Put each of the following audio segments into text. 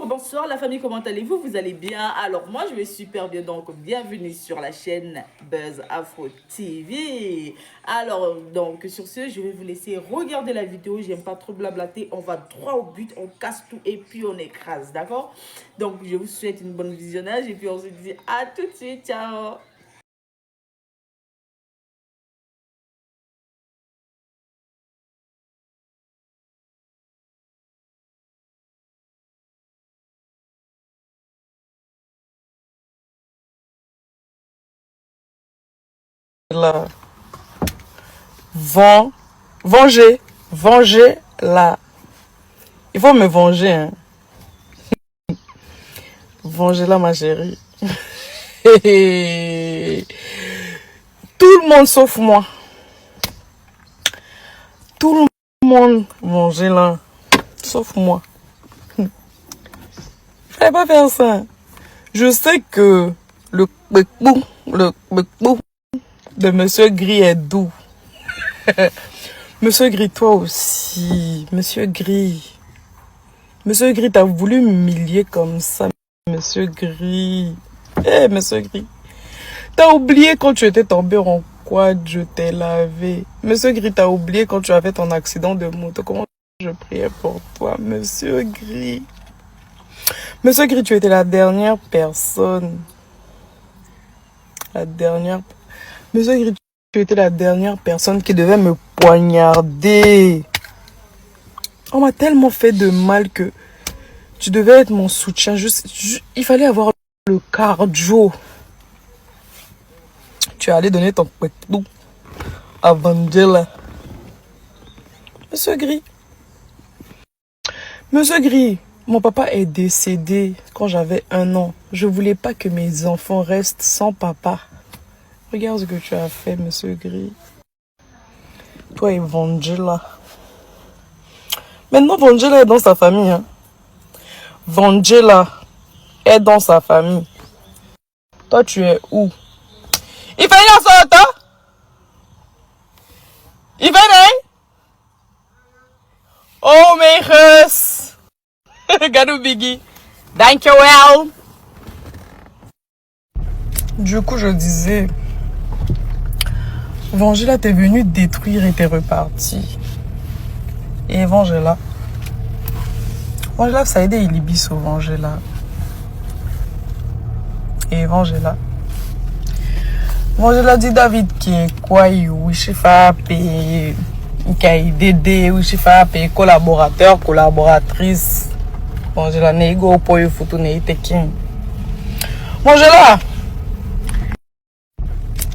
Bonsoir la famille, comment allez-vous? Vous allez bien? Alors moi je vais super bien, donc bienvenue sur la chaîne Buzz Afro TV. Alors donc sur ce, je vais vous laisser regarder la vidéo, j'aime pas trop blablater, on va droit au but, on casse tout et puis on écrase, d'accord? Donc je vous souhaite une bonne visionnage et puis on se dit à tout de suite, ciao! Là. Venger, venger là. Il faut me venger, hein. Venger là, ma chérie. Tout le monde sauf moi. Tout le monde venger là, sauf moi. Fallait pas faire ça. Je sais que le bekbou de Monsieur Gris est doux. Monsieur Gris, toi aussi. Monsieur Gris. Monsieur Gris, t'as voulu m'humilier comme ça. Monsieur Gris. Eh, Monsieur Gris. T'as oublié quand tu étais tombé en quad, je t'ai lavé. Monsieur Gris, t'as oublié quand tu avais ton accident de moto. Comment je priais pour toi, Monsieur Gris. Monsieur Gris, tu étais la dernière personne. Monsieur Gris, tu étais la dernière personne qui devait me poignarder. On m'a tellement fait de mal que tu devais être mon soutien. Il fallait avoir le cardio. Tu es allé donner ton pétou à Vandela. Monsieur Gris. Monsieur Gris, mon papa est décédé quand j'avais 1 an. Je voulais pas que mes enfants restent sans papa. Regarde ce que tu as fait, Monsieur Gris. Toi et Vandela. Maintenant, Vandela est dans sa famille. Hein. Vandela est dans sa famille. Toi, tu es où? Il fait rien ça, toi? Il fait oh, meisjes. Gadou Biggie. Dankjewel. Du coup, je disais, Vangela, t'es venu détruire et t'es reparti. Et Vangela, ça a aidé Ilibis au Vangela. Et Vangela dit David qui est quoi, oui, je fais payer, qui a aidé, oui, je fais payer collaborateur, collaboratrice. Vangela, nego pour une photo, n'est tekin. Vangela.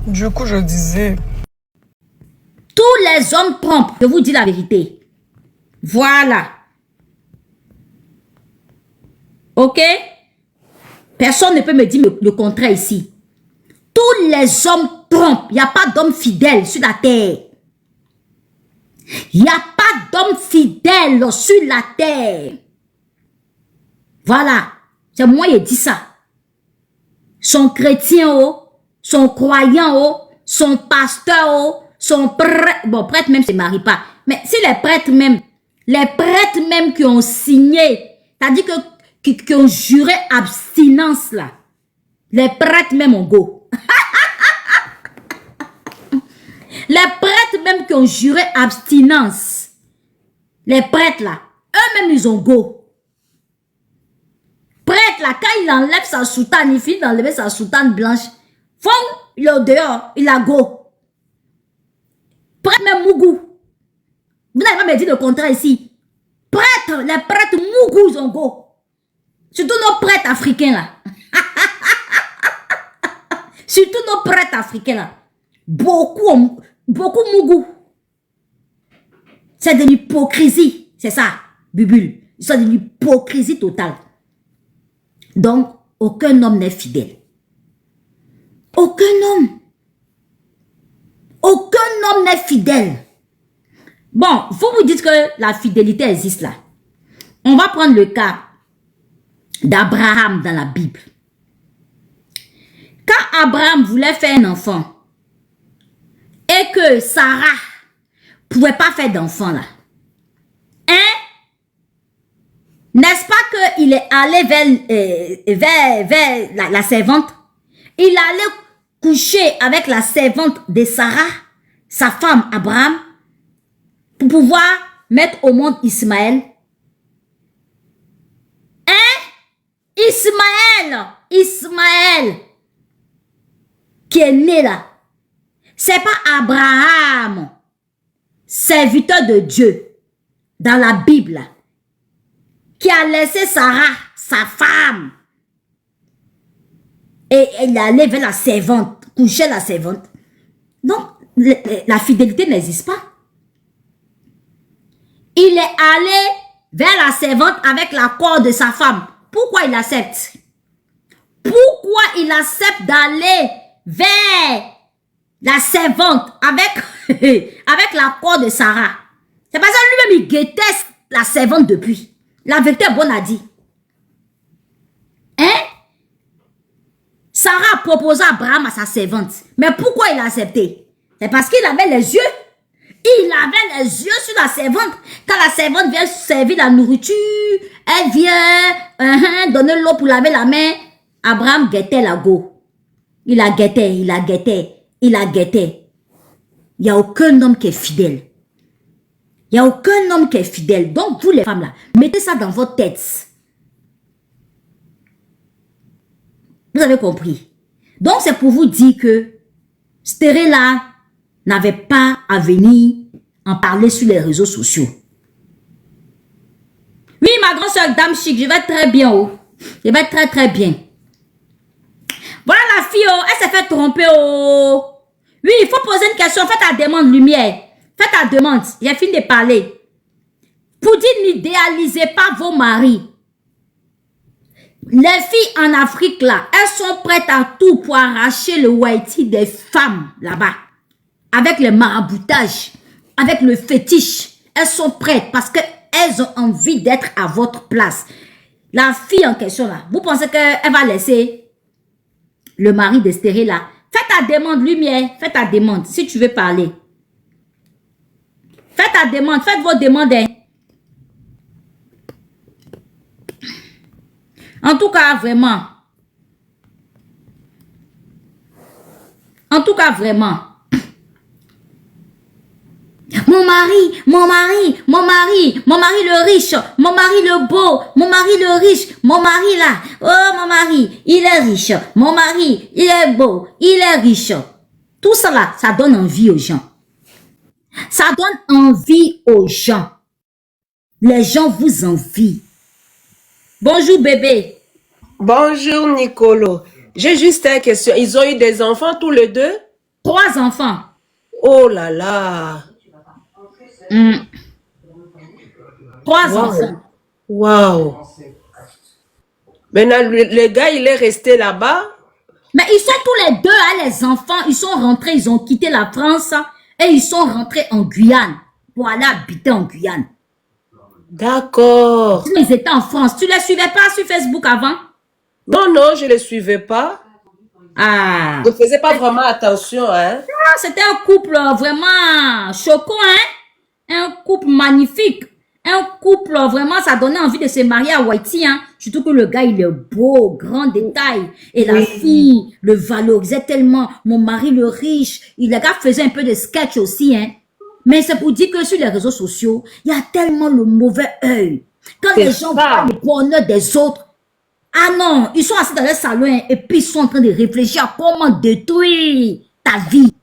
Du coup, je disais, tous les hommes trompent, je vous dis la vérité. Voilà. Ok? Personne ne peut me dire le contraire ici. Tous les hommes trompent. Il n'y a pas d'homme fidèle sur la terre. Il n'y a pas d'homme fidèle sur la terre. Voilà. C'est moi qui ai dit ça. Son chrétien, oh, son croyant, oh, son pasteur, oh, son prêtre. Bon, prêtre même ne se marie pas. Mais si les prêtres même qui ont signé, c'est-à-dire qui ont juré abstinence là, les prêtres même ont go. Les prêtres même qui ont juré abstinence, les prêtres là, eux-mêmes ils ont go. Prêtre là, quand il enlève sa soutane, il finit d'enlever sa soutane blanche, fond, il est au dehors, il a go. Prêtre même Mougou. Vous n'avez pas me dit le contraire ici. Prêtres, les prêtres Mougou, ils ont go. Surtout nos prêtres africains là. Surtout nos prêtres africains là. Beaucoup Mougou. C'est de l'hypocrisie. C'est ça, Bubule. C'est de l'hypocrisie totale. Donc, aucun homme n'est fidèle. Aucun homme. Aucun homme n'est fidèle. Bon, vous dites que la fidélité existe là. On va prendre le cas d'Abraham dans la Bible. Quand Abraham voulait faire un enfant et que Sarah ne pouvait pas faire d'enfant là, hein? N'est-ce pas qu'il est allé vers la servante? Il allait coucher avec la servante de Sarah, sa femme Abraham, pour pouvoir mettre au monde Ismaël. Hein? Ismaël, qui est né là. C'est pas Abraham, serviteur de Dieu, dans la Bible, qui a laissé Sarah, sa femme, et il allait vers la servante, coucher la servante. Donc, la fidélité n'existe pas. Il est allé vers la servante avec l'accord de sa femme. Pourquoi il accepte? Pourquoi il accepte d'aller vers la servante avec l'accord de Sarah? C'est parce que lui-même, il guettait la servante depuis. La vérité est bonne à dire. Hein? Sarah proposa Abraham à sa servante. Mais pourquoi il a accepté? C'est parce qu'il avait les yeux. Il avait les yeux sur la servante. Quand la servante vient servir la nourriture, elle vient donner l'eau pour laver la main. Abraham guettait la go. Il a guetté. Il n'y a aucun homme qui est fidèle. Il n'y a aucun homme qui est fidèle. Donc, vous les femmes là, mettez ça dans votre tête. Vous avez compris? Donc, c'est pour vous dire que Stéré là n'avait pas à venir en parler sur les réseaux sociaux. Oui, ma grande soeur Dame Chic, je vais très bien. Oh. Je vais très très bien. Voilà la fille, oh, elle s'est fait tromper. Oh. Oui, il faut poser une question. Faites ta demande, lumière. Faites ta demande. J'ai fini de parler. Pour dire, n'idéalisez pas vos maris. Les filles en Afrique, là, elles sont prêtes à tout pour arracher le whitey des femmes, là-bas. Avec le maraboutage, avec le fétiche. Elles sont prêtes parce qu'elles ont envie d'être à votre place. La fille en question, là, vous pensez qu'elle va laisser le mari de Stéré, là? Faites ta demande, lumière. Faites ta demande, si tu veux parler. Faites ta demande, faites vos demandes. Hein. En tout cas, vraiment. Mon mari le riche, mon mari le beau, mon mari le riche, mon mari là, oh mon mari, il est riche, mon mari, il est beau, il est riche. Tout ça là, ça donne envie aux gens. Ça donne envie aux gens. Les gens vous envient. Bonjour bébé. Bonjour Nicolo. J'ai juste une question. Ils ont eu des enfants tous les deux? 3 enfants. Oh là là. 3 Wow. enfants. Wow. Maintenant, le gars, il est resté là-bas. Mais ils sont tous les deux, hein, les enfants. Ils sont rentrés, ils ont quitté la France et ils sont rentrés en Guyane pour aller habiter en Guyane. D'accord. Ils étaient en France. Tu les suivais pas sur Facebook avant? Non, non, je ne les suivais pas. Ah. Je ne faisais pas vraiment attention, hein. Ah, c'était un couple vraiment choquant, hein? Un couple magnifique. Un couple vraiment, ça donnait envie de se marier à Whitey, hein? Surtout que le gars, il est beau, grand détail. Et la fille le valorisait tellement. Mon mari, le riche. Le gars faisait un peu de sketch aussi, hein? Mais c'est pour dire que sur les réseaux sociaux, il y a tellement le mauvais œil. Quand les gens voient le bonheur des autres, ah non, ils sont assis dans le salon hein, et puis ils sont en train de réfléchir à comment détruire ta vie.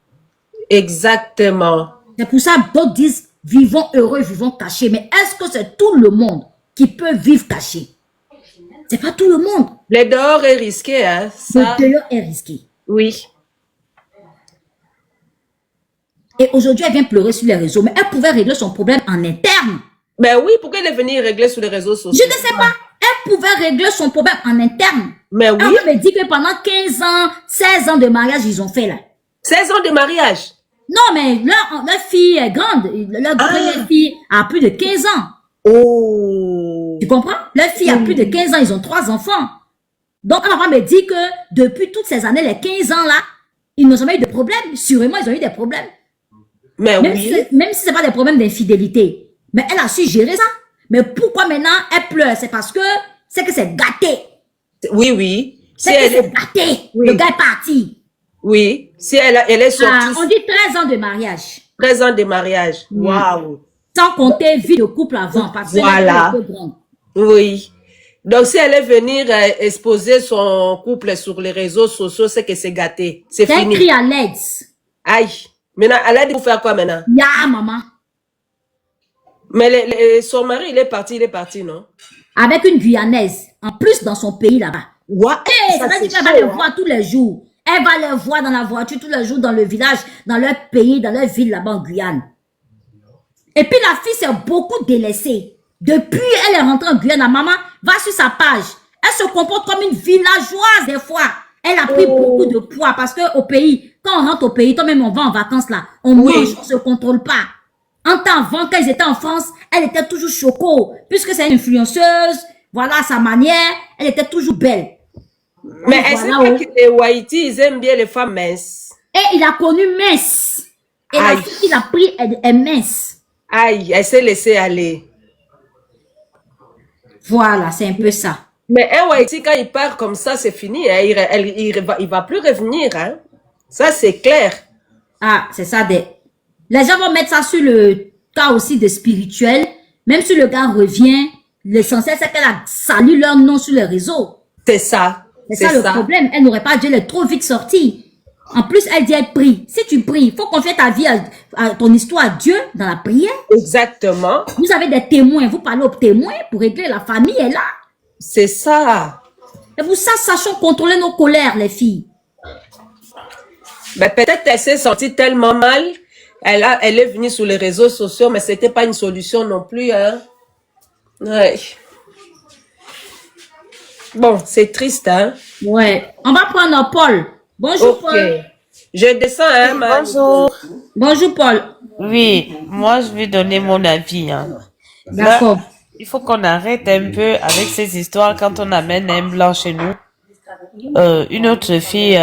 Exactement. C'est pour ça que d'autres disent, vivons heureux, vivons cachés. Mais est-ce que c'est tout le monde qui peut vivre caché? C'est pas tout le monde. Le dehors est risqué, hein. Ça... Le dehors est risqué. Oui. Et aujourd'hui, elle vient pleurer sur les réseaux. Mais elle pouvait régler son problème en interne. Ben oui, pourquoi elle est venue régler sur les réseaux sociaux? Je ne sais pas. Elle pouvait régler son problème en interne. Mais oui. Elle me dit que pendant 15 ans, 16 ans de mariage, ils ont fait là. 16 ans de mariage? Non, mais leur fille est grande. Leur première fille a plus de 15 ans. Oh. Tu comprends? Leur fille a plus de 15 ans. Ils ont 3 enfants. Donc, ma maman me dit que depuis toutes ces années, les 15 ans là, ils n'ont jamais eu de problème. Sûrement, ils ont eu des problèmes. Mais Même oui. si ce n'est pas des problèmes d'infidélité. Mais elle a su gérer ça. Mais pourquoi maintenant elle pleure? C'est parce que c'est gâté. Oui, oui. Si C'est que elle c'est est, gâté. oui, Le gars est parti. oui. Si elle est Ah, sortie on dit 13 ans de mariage. 13 ans de mariage. Mm. Waouh. Sans compter vie de couple avant, parce que les Voilà. filles étaient grandes. Oui. Donc, si elle est venue exposer son couple sur les réseaux sociaux, c'est que c'est gâté. C'est C'est un fini. cri à l'aide. Aïe. Maintenant, elle a dit pour faire quoi maintenant? Ya, maman. Mais son mari, il est parti, non? Avec une Guyanaise. En plus, dans son pays là-bas. What? Hey, ça Ça, veut dire c'est qu'elle va les chaud, hein? voir tous les jours. Elle va les voir dans la voiture tous les jours, dans le village, dans leur pays, dans leur ville là-bas en Guyane. Et puis la fille s'est beaucoup délaissée. Depuis, elle est rentrée en Guyane. La maman va sur sa page. Elle se comporte comme une villageoise des fois. Elle a pris beaucoup de poids parce que au pays, quand on rentre au pays, toi-même on va en vacances là, on Oui. mange, on se contrôle pas. En temps avant, quand ils étaient en France, elle était toujours choco. Puisque c'est une influenceuse, voilà sa manière, elle était toujours belle. Mais elle sait Voilà, pas que les Haïti, ils aiment bien les femmes minces. Et il a connu mince. Et la Aïe. fille qu'il a pris est mince. Aïe, elle s'est laissée aller. Voilà, c'est un peu ça. Mais un Haïti, quand il part comme ça, c'est fini. Hein. Il va plus revenir. Hein. Ça, c'est clair. Ah, c'est ça. Les gens vont mettre ça sur le cas aussi de spirituel. Même si le gars revient, l'essentiel, c'est qu'elle a sali leur nom sur les réseaux. C'est ça. C'est ça le problème. Elle n'aurait pas dû, elle est trop vite sortie. En plus, elle dit elle prie. Si tu pries, il faut confier ta vie à ton histoire à Dieu dans la prière. Exactement. Vous avez des témoins. Vous parlez aux témoins pour régler. La famille est là. C'est ça. Et pour ça, sachons contrôler nos colères, les filles. Ben, peut-être qu'elle s'est sentie tellement mal. Elle est venue sur les réseaux sociaux, mais c'était pas une solution non plus. Hein. Ouais. Bon, c'est triste, hein. Ouais. On va prendre Paul. Bonjour, Ok. Paul. Je descends, hein, ma- Bonjour. Bonjour, Paul. Oui, moi je vais donner mon avis. Hein. D'accord. Là, il faut qu'on arrête un peu avec ces histoires quand on amène un blanc chez nous. Une autre fille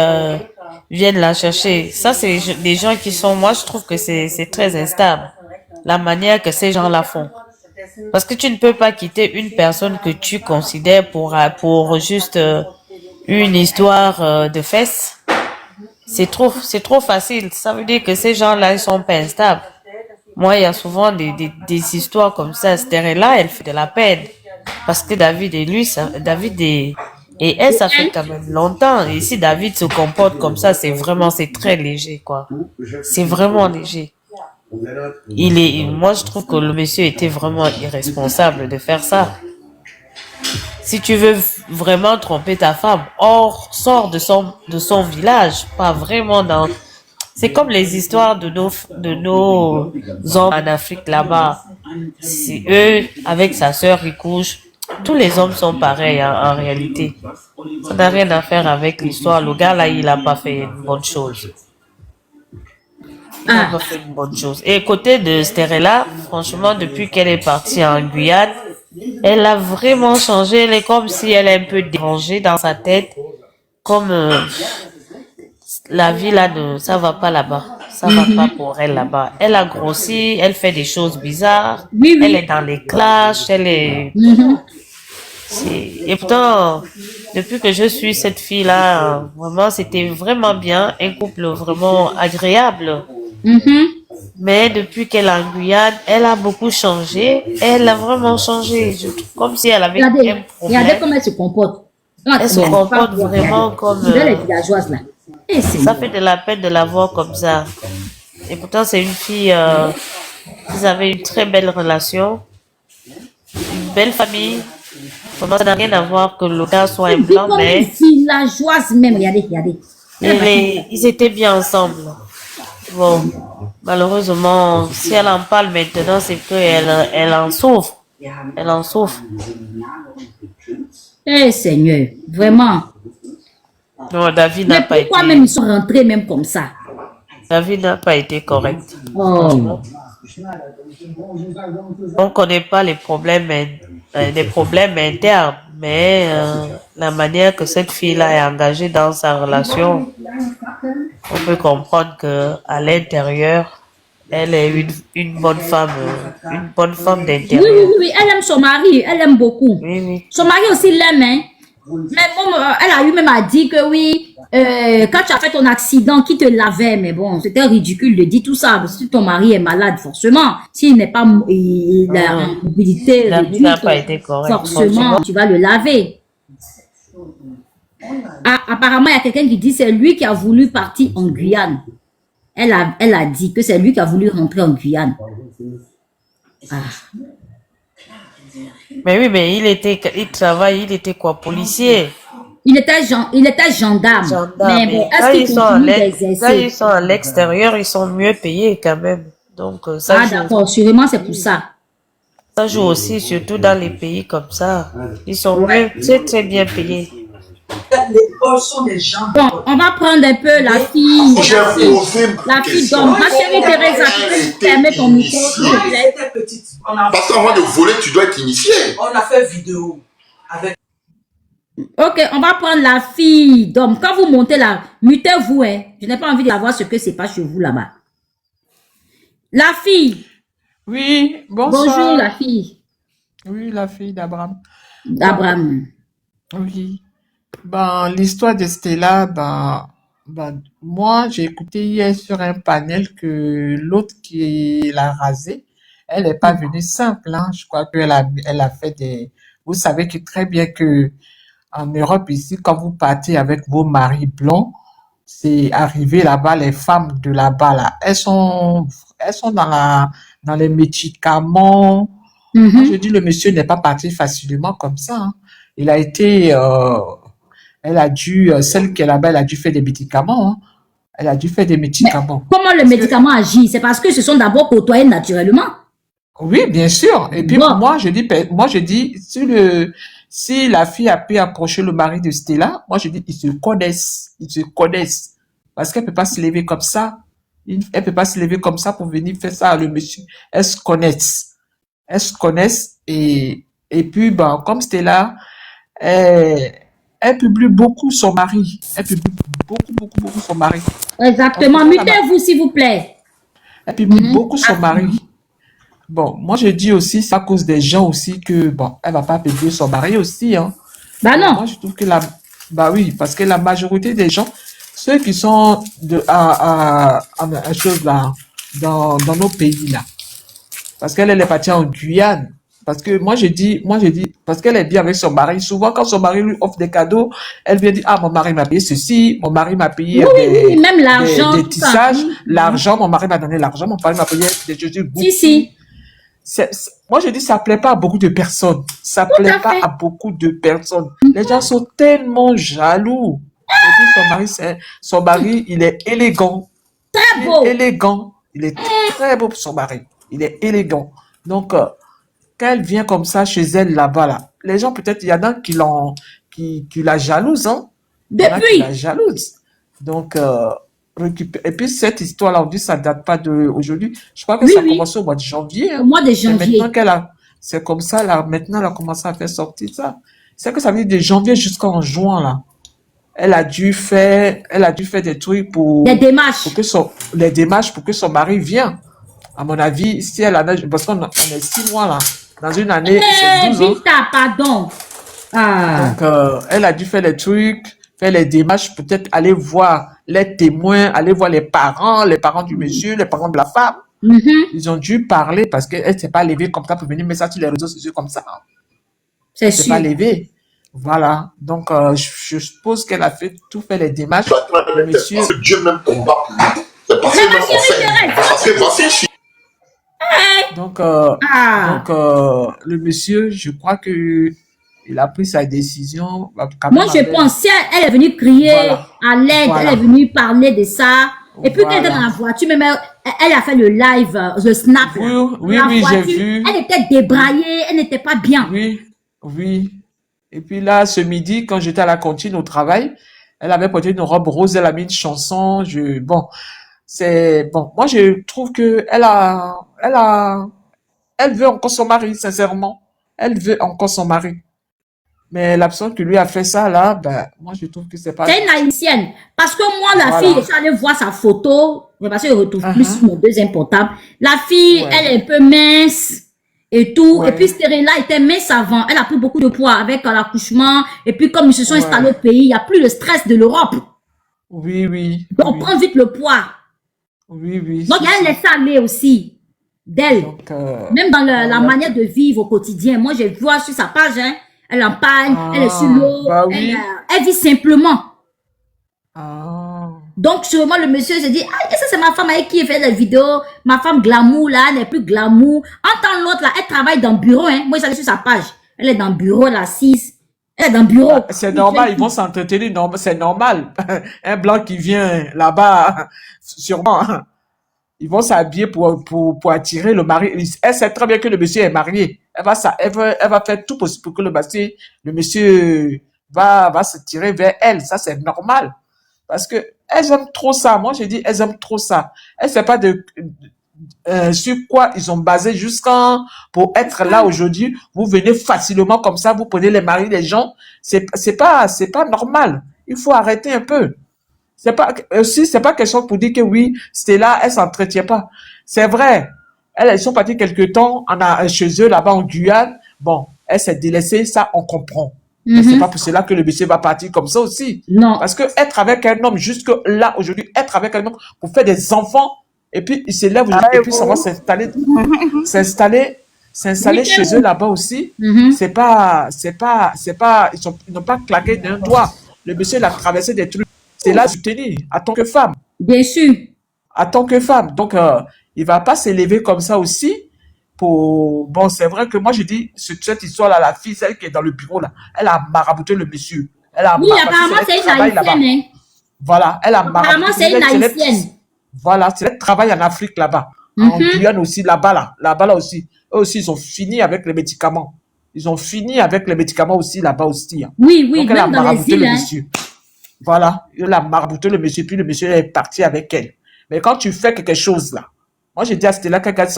vient la chercher. Ça, c'est des gens qui sont, moi je trouve que c'est très instable. La manière que ces gens la font. Parce que tu ne peux pas quitter une personne que tu considères pour juste une histoire de fesses. C'est trop facile. Ça veut dire que ces gens-là, ils sont pas instables. Moi, il y a souvent des histoires comme ça. Là, elle fait de la peine. Parce que David et lui, et elle, ça fait quand même longtemps. Et si David se comporte comme ça, c'est très léger, quoi. C'est vraiment léger. Moi, je trouve que le monsieur était vraiment irresponsable de faire ça. Si tu veux vraiment tromper ta femme, sors de son village, pas vraiment dans. C'est comme les histoires de nos hommes en Afrique là-bas. C'est eux, avec sa sœur, ils couchent. Tous les hommes sont pareils en réalité. Ça n'a rien à faire avec l'histoire. Le gars là, il a pas fait une bonne chose. Il a pas fait une bonne chose. Et côté de Sterella, franchement, depuis qu'elle est partie en Guyane, elle a vraiment changé. Elle est comme si elle est un peu dérangée dans sa tête. Comme la vie là, ça va pas là-bas. Ça va pas pour elle là-bas. Elle a grossi, elle fait des choses bizarres. Oui, oui. Elle est dans les clashs, elle est... Et pourtant, depuis que je suis cette fille-là, vraiment, c'était vraiment bien. Un couple vraiment agréable. Mais depuis qu'elle est en Guyane, elle a beaucoup changé. Elle a vraiment changé. Je trouve comme si elle avait un Regardez problème. comment elle se comporte. Elle se comporte vraiment comme... Les villageoises là. Et c'est Ça fait de la peine de la voir comme ça. Et pourtant, c'est une fille... ils avaient une très belle relation. Une belle famille. Vraiment, ça n'a rien à voir que le gars soit un blanc, comme une mais villageoise même. Regardez. ils étaient bien ensemble. Bon, malheureusement, si elle en parle maintenant, c'est elle en souffre. Elle en souffre. Eh Seigneur, vraiment. Non, David Mais n'a pas pourquoi été... même ils sont rentrés même comme ça? David n'a pas été correct. Oh. On ne connaît pas les problèmes internes, mais la manière que cette fille-là est engagée dans sa relation, on peut comprendre que à l'intérieur, Elle est une bonne femme Oui, oui, d'intérieur. oui, oui, elle aime son mari, elle aime beaucoup. Oui, oui. Son mari aussi l'aime, hein. Mais bon, elle a eu même à dire que oui, quand tu as fait ton accident, qui te lavait, mais bon, c'était ridicule de dire tout ça, parce que ton mari est malade, forcément. S'il n'est pas, il a Ah, une mobilité la vie n'a réduite, pas été correcte. Bon, tu forcément, vois. tu vas le laver. Ah, apparemment, il y a quelqu'un qui dit que c'est lui qui a voulu partir en Guyane. Elle a dit que c'est lui qui a voulu rentrer en Guyane. Ah. Mais oui, mais il travaille, il était quoi, policier, Il était gendarme. Mais gendarme. bon, Et est-ce qu'il continue quand ils d'exercer? sont à l'extérieur, ils sont mieux payés quand même. Donc, Ah, d'accord, sûrement c'est pour ça. ça joue aussi, surtout dans les pays comme ça. Ils sont Ouais. mieux, très très bien payés. L'école sont des gens. Bon, on va prendre un peu la fille. J'ai posé La fille d'homme. Ma chérie Teresa, tu peux fermer ton micro, s'il te plaît. C'était petite. Parce qu'avant de voler, tu dois être initié. On a fait vidéo avec. Ok, on va prendre la fille d'homme. Quand vous montez là, mutez-vous, hein. Je n'ai pas envie de savoir ce que c'est pas chez vous là-bas. La fille. Oui, Bonjour, bonsoir. la fille Oui, la fille d'Abraham. d'Abraham. Oui. Ben, l'histoire de Stella, moi, j'ai écouté hier sur un panel que l'autre qui l'a rasée, elle n'est pas venue simple, hein. Je crois elle a fait des, vous savez que très bien que en Europe ici, quand vous partez avec vos maris blancs, c'est arrivé là-bas, les femmes de là-bas, là, elles sont dans les médicaments. Moi, je dis, le monsieur n'est pas parti facilement comme ça, hein. Il a été, elle a dû, celle qui est là-bas, elle a dû faire des médicaments, hein. Elle a dû faire des Mais médicaments. comment le Parce que, médicament agit? C'est parce que ce sont d'abord côtoyés naturellement. oui, bien sûr. Et puis, Bon, moi, je dis, si la fille a pu approcher le mari de Stella, moi, je dis, ils se connaissent. Ils se connaissent. Parce qu'elle peut pas se lever comme ça. Elle peut pas se lever comme ça pour venir faire ça à le monsieur. Elles se connaissent. Elles se connaissent et puis, ben, comme Stella, elle, elle publie beaucoup son mari. Elle publie beaucoup son mari. Donc, exactement. pourquoi Mutez-vous, s'il vous plaît. elle publie beaucoup son mari. Bon, moi, je dis aussi, c'est à cause des gens aussi que, bon, elle va pas publier son mari aussi, hein. Bah Donc, non. moi, je trouve que bah oui, parce que la majorité des gens, ceux qui sont à chose là, dans nos pays là, parce qu'elle elle est partie en Guyane. Parce que moi je dis, parce qu'elle est bien avec son mari. Souvent, quand son mari lui offre des cadeaux, elle vient dire, ah, mon mari m'a payé ceci, mon mari m'a payé Oui, oui, oui, même l'argent, des tout ça. tissages, l'argent, mon mari m'a donné l'argent, mon mari m'a payé des choses, Si, si. moi, je dis, ça plaît pas à beaucoup de personnes. Ça Tout plaît à pas fait. à beaucoup de personnes. Les gens sont tellement jaloux. Et puis, son mari, il est élégant. Très Il est beau. élégant. Il est très beau, son mari. Il est élégant. Donc, quand elle vient comme ça chez elle là-bas, là, les gens, peut-être, il y en a qui la jalousent, hein. Il y en a qui la Depuis. jalousent. Donc, et puis, cette histoire-là, on dit, ça date pas d'aujourd'hui. Je crois que Oui, ça a oui. commencé au mois de janvier, Au hein. mois de C'est maintenant janvier. c'est comme ça, là, maintenant, elle a commencé à faire sortir ça. C'est que ça veut dire de janvier jusqu'en juin, là. Elle a dû faire des trucs Des démarches. les démarches pour que son mari vienne. À mon avis, si elle en a, parce qu'on est 6 mois, là. Dans une année, c'est 12 ans. Vita, pardon. Ah. Donc, elle a dû faire les trucs, faire les démarches, peut-être aller voir les témoins, aller voir les parents du monsieur, les parents de la femme. Mhm. Ils ont dû parler parce qu'elle ne s'est pas levée comme ça pour venir mettre ça sur les réseaux sociaux comme ça. C'est Elle ne s'est pas sûr. levée. Voilà. Donc, je suppose qu'elle a fait les démarches. Le monsieur, Parce que Dieu même combat pour lui. C'est parce Mais que ma même on chérie fait. Thérèse. Parce que voici, donc, Ah. le monsieur, je crois que il a pris sa décision quand Moi, même je avec. pense, si elle est venue crier Voilà. à l'aide, elle Voilà. est venue parler de ça. Et puis, quand elle était dans Voilà. la voiture, même elle a fait le live, le snap. Oui, Là. oui, La oui, j'ai voiture, vu. elle était débraillée, elle n'était pas bien. Oui, oui. Et puis là, ce midi, quand j'étais à la cantine au travail, elle avait porté une robe rose, elle a mis une chanson. Bon, moi, je trouve que elle veut encore son mari, sincèrement. Elle veut encore son mari. Mais la personne qui lui a fait ça, là, ben, moi, je trouve que c'est pas... C'est une haïtienne. Parce que moi, la Voilà. fille, je suis allée voir sa photo. Parce que je retrouve plus Uh-huh. sur mon deuxième portable. La fille, Ouais. elle est un peu mince et tout. Ouais. Et puis, Stérella était mince avant. Elle a pris beaucoup de poids avec l'accouchement. Et puis, comme ils se sont Ouais. installés au pays, il n'y a plus le stress de l'Europe. Oui, oui. Donc, on Oui, prend vite le poids. oui. Oui, Donc, c'est elle ça. laisse aller aussi d'elle. Donc, Même dans la voilà. manière de vivre au quotidien. Moi, je vois sur sa page, hein, elle en parle, elle est sur l'eau, bah oui. elle vit simplement. Ah. Donc, sûrement, le monsieur se dit, ah, ça, c'est ma femme avec qui il fait des vidéos. Ma femme glamour, là, elle n'est plus glamour. En temps l'autre, là, elle travaille dans le bureau, hein. Moi, j'allais sur sa page. Elle est dans le bureau, là, assise. Elle est dans le bureau. Bah, c'est normal, ils vont s'entretenir, c'est normal. Un blanc qui vient là-bas, sûrement, ils vont s'habiller pour attirer le mari. Elle sait très bien que le monsieur est marié. Elle va faire tout possible pour que le monsieur va se tirer vers elle. Ça, c'est normal. Parce que elles aiment trop ça. Moi, je dis, elles aiment trop ça. Elles ne savent pas sur quoi ils ont basé pour être là aujourd'hui. Vous venez facilement comme ça, vous prenez les maris des gens. C'est pas normal. Il faut arrêter un peu. C'est pas question pour dire que oui, c'était là, elle s'entretient pas. C'est vrai. Elles sont parties quelque temps chez eux là-bas en Guyane. Bon, elle s'est délaissée, ça on comprend. Mais c'est pas pour cela que le monsieur va partir comme ça aussi. Non. Parce que être avec un homme jusque là aujourd'hui, être avec un homme pour faire des enfants et puis il se lève aujourd'hui et puis ça va s'installer chez eux là-bas aussi. C'est pas ils n'ont pas claqué d'un doigt. Le monsieur il a traversé des trucs. C'est là de tenir en tant que femme. Bien sûr. En tant que femme. Donc il va pas s'élever comme ça aussi. Bon, c'est vrai que moi je dis cette histoire-là, la fille, celle qui est dans le bureau là, elle a marabouté le monsieur. Oui, apparemment c'est une haïtienne. Hein. Voilà, elle a apparemment c'est une haïtienne. Voilà, c'est le travail en Afrique là-bas. En Guyane aussi, là-bas aussi. Eux aussi, ils ont fini avec les médicaments. Ils ont fini avec les médicaments aussi là-bas aussi. Hein. Oui, donc elle a même dans les marabouté îles. le Hein. monsieur. Voilà, elle a marabouté le monsieur, puis le monsieur est parti avec elle. Mais quand tu fais quelque chose là, moi, je dis à Stella qu'elle garde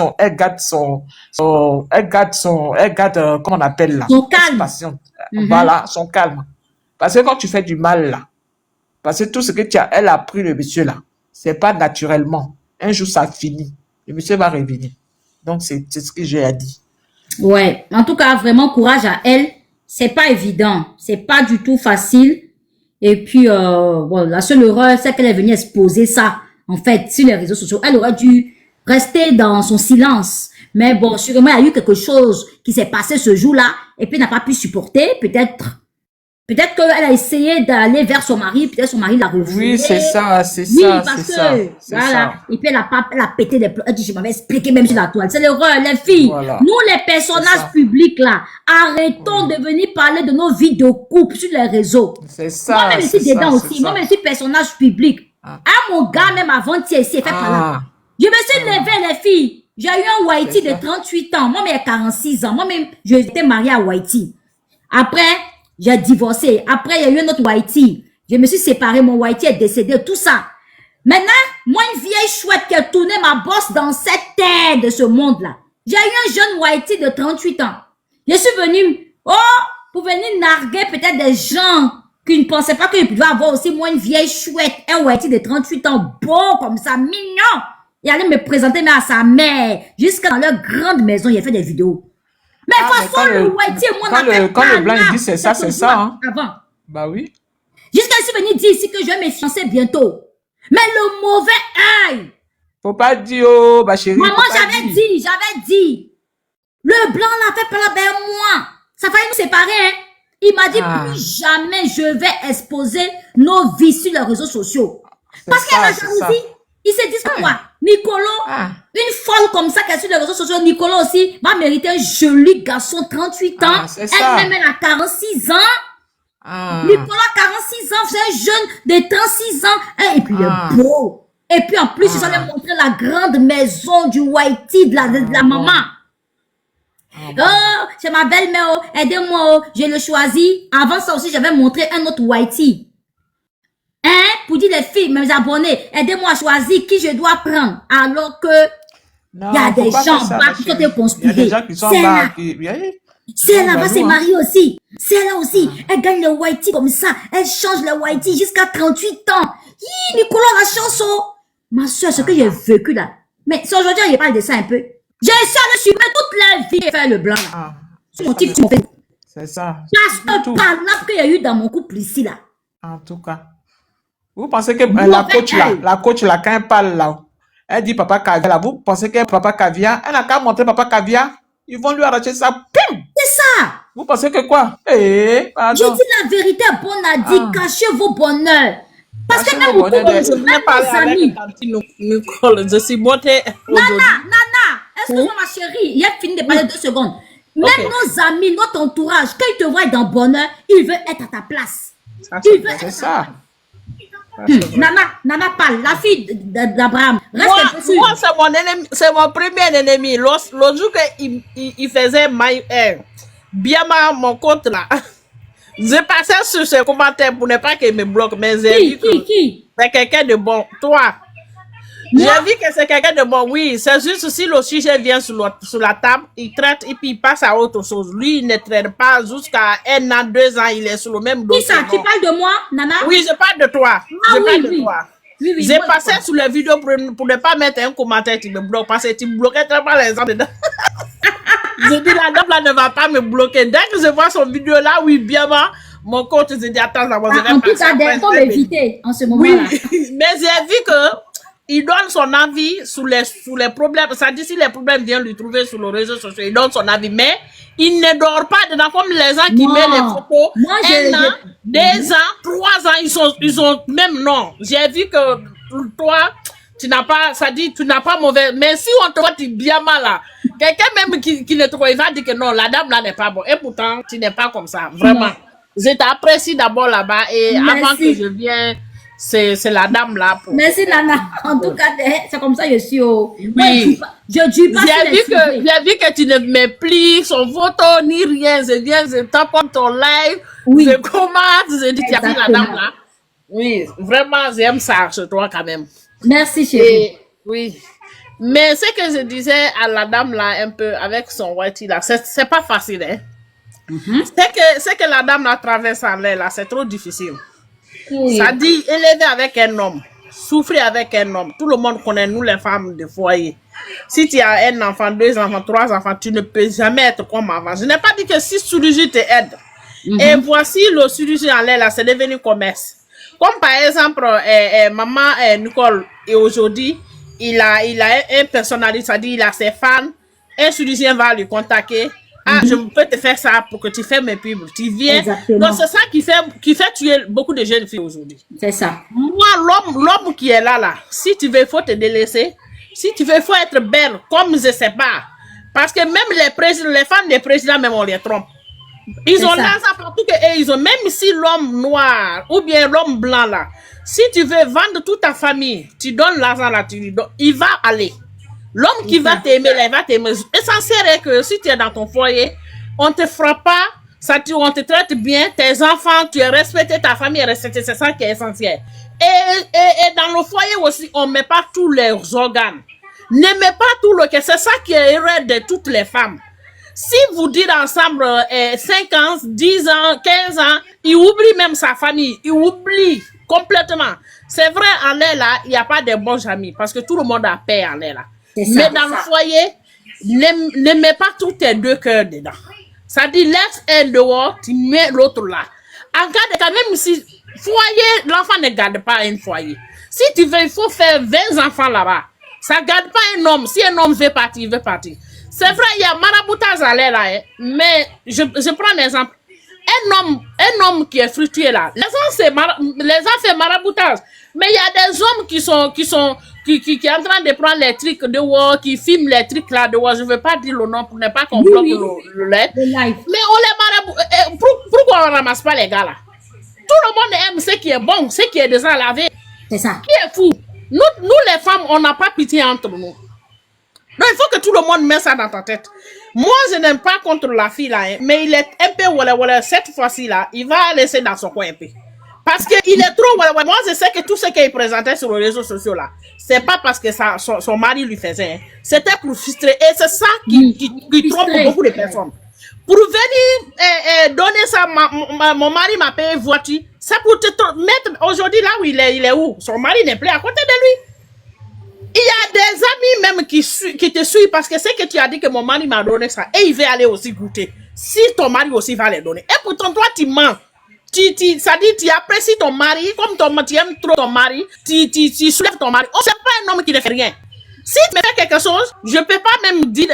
comment on appelle là? Son calme. Voilà, son calme. Parce que quand tu fais du mal là, parce que tout ce que elle a pris le monsieur là, c'est pas naturellement. Un jour, ça finit. Le monsieur va revenir. Donc, c'est ce que j'ai à dire. Ouais. En tout cas, vraiment courage à elle. C'est pas évident. C'est pas du tout facile. Et puis, bon, la seule erreur, c'est qu'elle est venue exposer ça, en fait, sur les réseaux sociaux. Elle aurait dû rester dans son silence. Mais bon, sûrement, il y a eu quelque chose qui s'est passé ce jour-là, et puis n'a pas pu supporter. Peut-être qu'elle a essayé d'aller vers son mari, peut-être son mari l'a refoulé. Oui, c'est ça, Oui, parce que, voilà. Et puis elle a pété des pleurs. Elle dit, je m'avais expliqué même sur la toile. C'est l'erreur, les filles. Voilà. Nous, les personnages publics, là, arrêtons de venir parler de nos vies de couple sur les réseaux. C'est ça. Moi-même, je suis dedans aussi. Moi-même, je suis personnage public. Ah, mon gars, même avant-hier, ici, il fait pas là. Je me suis levée, les filles. J'ai eu un Whitey de 38 ans. Moi-même, il y a 46 ans. Moi-même, j'étais mariée à Whitey. Après, j'ai divorcé. Après, il y a eu un autre Whitey. Je me suis séparée. Mon Whitey est décédé. Tout ça. Maintenant, moi, une vieille chouette qui a tourné ma bosse dans cette terre de ce monde-là. J'ai eu un jeune Whitey de 38 ans. Je suis venue, pour venir narguer peut-être des gens qui ne pensaient pas que je pouvais avoir aussi, moi, une vieille chouette, un Whitey de 38 ans, beau comme ça, mignon. Il allait me présenter même à sa mère. Jusqu'à dans leur grande maison, il a fait des vidéos. Mais de toute façon, le Whitey, moi, quand le blanc il dit c'est ça, hein. Avant. Bah oui. Jusqu'à je suis venu dire ici que je vais me fiancer bientôt. Mais le mauvais œil. Faut pas dire, oh, ma chérie. Maman, j'avais dit. Le blanc l'a fait par la belle moi. Ça faillit nous séparer, hein. Il m'a dit plus jamais je vais exposer nos vies sur les réseaux sociaux. Parce qu'il y a la jalousie. Ils se disent quoi? Nicolo, une folle comme ça qui est sur les réseaux sociaux, Nicolo aussi va mériter un joli garçon, 38 ans. Elle-même, elle a 46 ans. Nicolas, 46 ans, c'est un jeune de 36 ans. Et puis, il est beau. Et puis, en plus, ils allaient montrer la grande maison du Whitey de la maman. Oh, c'est ma belle-mère, aidez-moi, je le choisis. Avant ça aussi, j'avais montré un autre Whitey. Hein? Pour dire les filles, mes abonnés, aidez-moi à choisir qui je dois prendre. Alors que, il y a des gens bas qui sont conspirés. Il y a des gens qui sont bas. C'est là-bas, c'est marié aussi. C'est là aussi, elle gagne le whitey comme ça. Elle change le whitey jusqu'à 38 ans. Hi, Nicolas la chanson. Ma soeur, ce que j'ai vécu là. Mais si aujourd'hui, il parle de ça un peu. J'ai essayé de suivre toute la vie et faire le blanc là. Ah, Sur mon TikTok. c'est ça. Parce que par là qu'il y a eu dans mon couple ici là. En tout cas. Vous pensez que Vous, la en fait, coach là, quand elle parle là, elle dit papa caviar là, vous pensez que papa caviar, elle n'a qu'à montrer papa caviar, ils vont lui arracher ça, pim! c'est ça. Vous pensez que quoi? Eh, Je pardon. dis la vérité, bon a dit, Ah. cachez vos bonheurs. Parce que Cachez même vos beaucoup bonheurs, de de- même nos amis. Nicole, je suis montée aujourd'hui. Nana, excuse-moi ma chérie, il a fini de parler 2 secondes. Même nos amis, notre entourage, quand ils te voient dans le bonheur, ils veulent être à ta place. Ils veulent C'est être ça. Nana parle, la fille d'Abraham. Reste un peu Moi, sûr. c'est mon ennemi, c'est mon premier ennemi. L'autre jour qu'il faisait bien mon compte là. J'ai passé sur ses commentaires pour ne pas qu'il me bloque, mais j'ai vu que Qui? c'est quelqu'un de bon. Toi, j'ai vu que c'est quelqu'un de bon. Oui, c'est juste si le sujet vient sur la table, il traite et puis il passe à autre chose. Lui, il ne traite pas jusqu'à 1 an, 2 ans, il est sur le même Qui dossier. ça? Tu Non. parles de moi, Nana? Oui, je parle de toi. Ah Je oui, parle de oui. toi. Oui, oui, J'ai moi, passé je sur les vidéos pour ne pas mettre un commentaire qui me bloque parce que tu bloquais tellement les gens dedans. Je dis la dame là ne va pas me bloquer. Dès que je vois son vidéo là, oui, bien, mon compte, je dis attends, ça va, je Ah, vais en tout passer cas, après, il faut je vais m'éviter en ce oui, moment-là. mais j'ai vu que il donne son avis sur les problèmes. Ça dit si les problèmes viennent lui trouver sur les réseaux sociaux, il donne son avis. Mais il ne dort pas dedans comme les gens qui Non. mettent les photos. Moi, 1 an, 2 ans, 3 ans, ils ont même non. J'ai vu que toi, tu n'as pas, ça dit, tu n'as pas mauvais. Mais si on te voit, tu es bien mal là. Quelqu'un même qui ne te voit, il va dire que non, la dame là n'est pas bonne. Et pourtant, tu n'es pas comme ça. Vraiment. Non. Je t'apprécie d'abord là-bas et Merci. avant que je vienne, c'est la dame là pour. Merci, Nana. En tout cas, c'est comme ça que je suis. Oh. Moi, Oui. je ne dis pas sur J'ai les vu sujets. que tu ne mets plus son photo ni rien. Je viens, je tape ton live. Oui. Je commente. Je dis, tu as vu la Exactement. dame là? Oui, vraiment, j'aime ça chez toi quand même. Merci, chérie. Et, oui. Mais ce que je disais à la dame là, un peu, avec son whitey là, c'est pas facile, hein. C'est que la dame là traverse en l'air là, c'est trop difficile. Oui. Ça dit élever avec un homme, souffrir avec un homme. Tout le monde connaît, nous les femmes de foyer. Si tu as un enfant, 2 enfants, 3 enfants, tu ne peux jamais être comme avant. Je n'ai pas dit que si chirurgie te aide. Et voici le chirurgie en l'air là, c'est devenu commerce. Comme par exemple, maman Nicole, et aujourd'hui, il a un personnalité, c'est-à-dire il a ses fans. Un chirurgien va lui contacter. Ah, je peux te faire ça pour que tu fasses mes pubs. Tu viens. Exactement. Donc, c'est ça qui fait tuer beaucoup de jeunes filles aujourd'hui. C'est ça. Moi, l'homme qui est là, si tu veux, il faut te délaisser. Si tu veux, il faut être belle, comme je sais pas. Parce que même les femmes des présidents, même on les trompe. Ils ont ça. l'argent partout que ils ont, même si l'homme noir ou bien l'homme blanc là, si tu veux vendre toute ta famille, tu donnes l'argent là, tu lui donnes, il va aller. L'homme qui va t'aimer, là, il va t'aimer. L'essentiel est que si tu es dans ton foyer, on te frappe pas, on te traite bien, tes enfants, tu es respecté, ta famille est respectée, c'est ça qui est essentiel. Et dans le foyer aussi, on ne met pas tous les organes. Ne mets pas tout le cœur, c'est ça qui est erreur de toutes les femmes. Si vous dites ensemble 5 ans, 10 ans, 15 ans, il oublie même sa famille, il oublie complètement. C'est vrai, en l'air là, il n'y a pas de bons amis parce que tout le monde a paix en l'air là. C'est ça, Mais dans le foyer, ne mets pas tous tes 2 cœurs dedans. Ça dit, laisse un dehors, tu mets l'autre là. En cas de cas, même si foyer, l'enfant ne garde pas un foyer. Si tu veux, il faut faire 20 enfants là-bas. Ça ne garde pas un homme. Si un homme veut partir, il veut partir. C'est vrai, il y a maraboutage à l'air là, hein, mais je prends un exemple. Un homme qui est fruitier là, les gens font maraboutage. Mais il y a des hommes qui sont en train de prendre les trucs dehors, qui filment les trucs là dehors. Je ne veux pas dire le nom pour ne pas qu'on bloque le lait. Le live. Mais on les maraboute. Pourquoi on ne ramasse pas les gars là? Tout le monde aime ce qui est bon, ce qui est déjà lavé. C'est ça. Qui est fou? Nous les femmes, on n'a pas pitié entre nous. Donc, il faut que tout le monde mette ça dans ta tête. Moi, je n'aime pas contre la fille là, hein, mais il est un peu voilà, cette fois-ci là, il va laisser dans son coin un peu. Parce qu'il est trop voilà. Moi, je sais que tout ce qu'il présentait sur les réseaux sociaux là, c'est pas parce que son mari lui faisait. Hein. C'était pour frustrer. Et c'est ça qui trompe beaucoup de personnes. Pour venir donner ça, mon mari m'a payé voiture. Ça pour te mettre aujourd'hui là où il est où? Son mari n'est plus à côté de lui. Il y a des amis même qui te suivent parce que c'est que tu as dit que mon mari m'a donné ça et il veut aller aussi goûter. Si ton mari aussi va les donner. Et pourtant toi tu mens. Ça dit tu apprécies ton mari comme tu aimes trop ton mari, tu soulèves ton mari. Oh, c'est pas un homme qui ne fait rien. Si tu me fais quelque chose, je ne peux pas même dire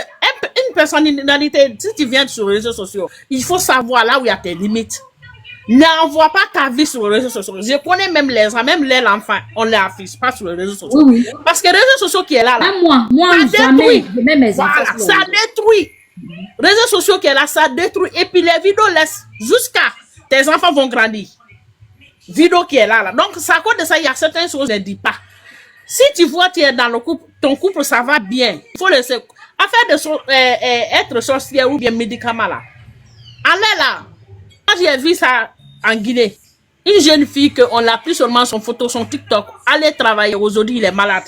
une personnalité. Si tu viens sur les réseaux sociaux, il faut savoir là où il y a tes limites. N'envoie pas ta vie sur les réseaux sociaux. Je connais même les gens, même les enfants, on ne les affiche pas sur les réseaux sociaux. Oui. Parce que les réseaux sociaux qui est là, Même moi ça jamais, détruit. je mets mes enfants Voilà, sur les ça réseaux. détruit. Réseaux sociaux qui est là, ça détruit. Et puis les vidéos laissent jusqu'à tes enfants vont grandir. Vidéo qui est là. Donc, c'est à cause de ça, il y a certaines choses, je ne dis pas. Si tu vois, tu es dans le couple, ton couple, ça va bien. Il faut laisser. Afin de être sorcière ou bien médicament là. Allez là. Moi, j'ai vu ça en Guinée. Une jeune fille qu'on n'a plus seulement son photo, son TikTok. Allez travailler. Aujourd'hui, il est malade.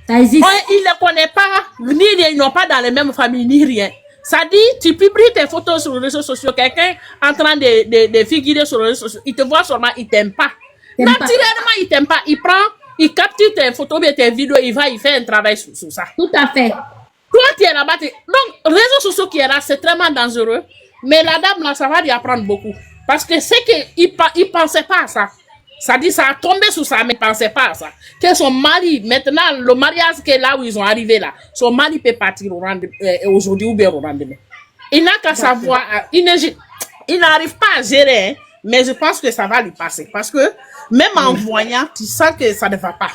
Ça existe. Il ne connaît pas, ni ils n'ont pas dans les mêmes familles, ni rien. Ça dit, tu publies tes photos sur les réseaux sociaux, quelqu'un en train de figurer sur les réseaux sociaux, il te voit seulement, il t'aime pas. T'aime pas. Naturellement, il t'aime pas. Il prend, il capture tes photos, mais tes vidéos, il fait un travail sur ça. Tout à fait. Toi, tu es là-bas. Donc, les réseaux sociaux qui est là, c'est vraiment dangereux. Mais la dame, là, ça va lui apprendre beaucoup. Parce que c'est qu'il ne pensait pas à ça. Ça dit, ça a tombé sur ça, mais il ne pensait pas à ça. Que son mari, maintenant, le mariage qui est là où ils ont arrivé là, son mari peut partir aujourd'hui ou bien au lendemain. Il n'a qu'à savoir, il n'arrive pas à gérer, hein, mais je pense que ça va lui passer. Parce que même en voyant, tu sens que ça ne va pas.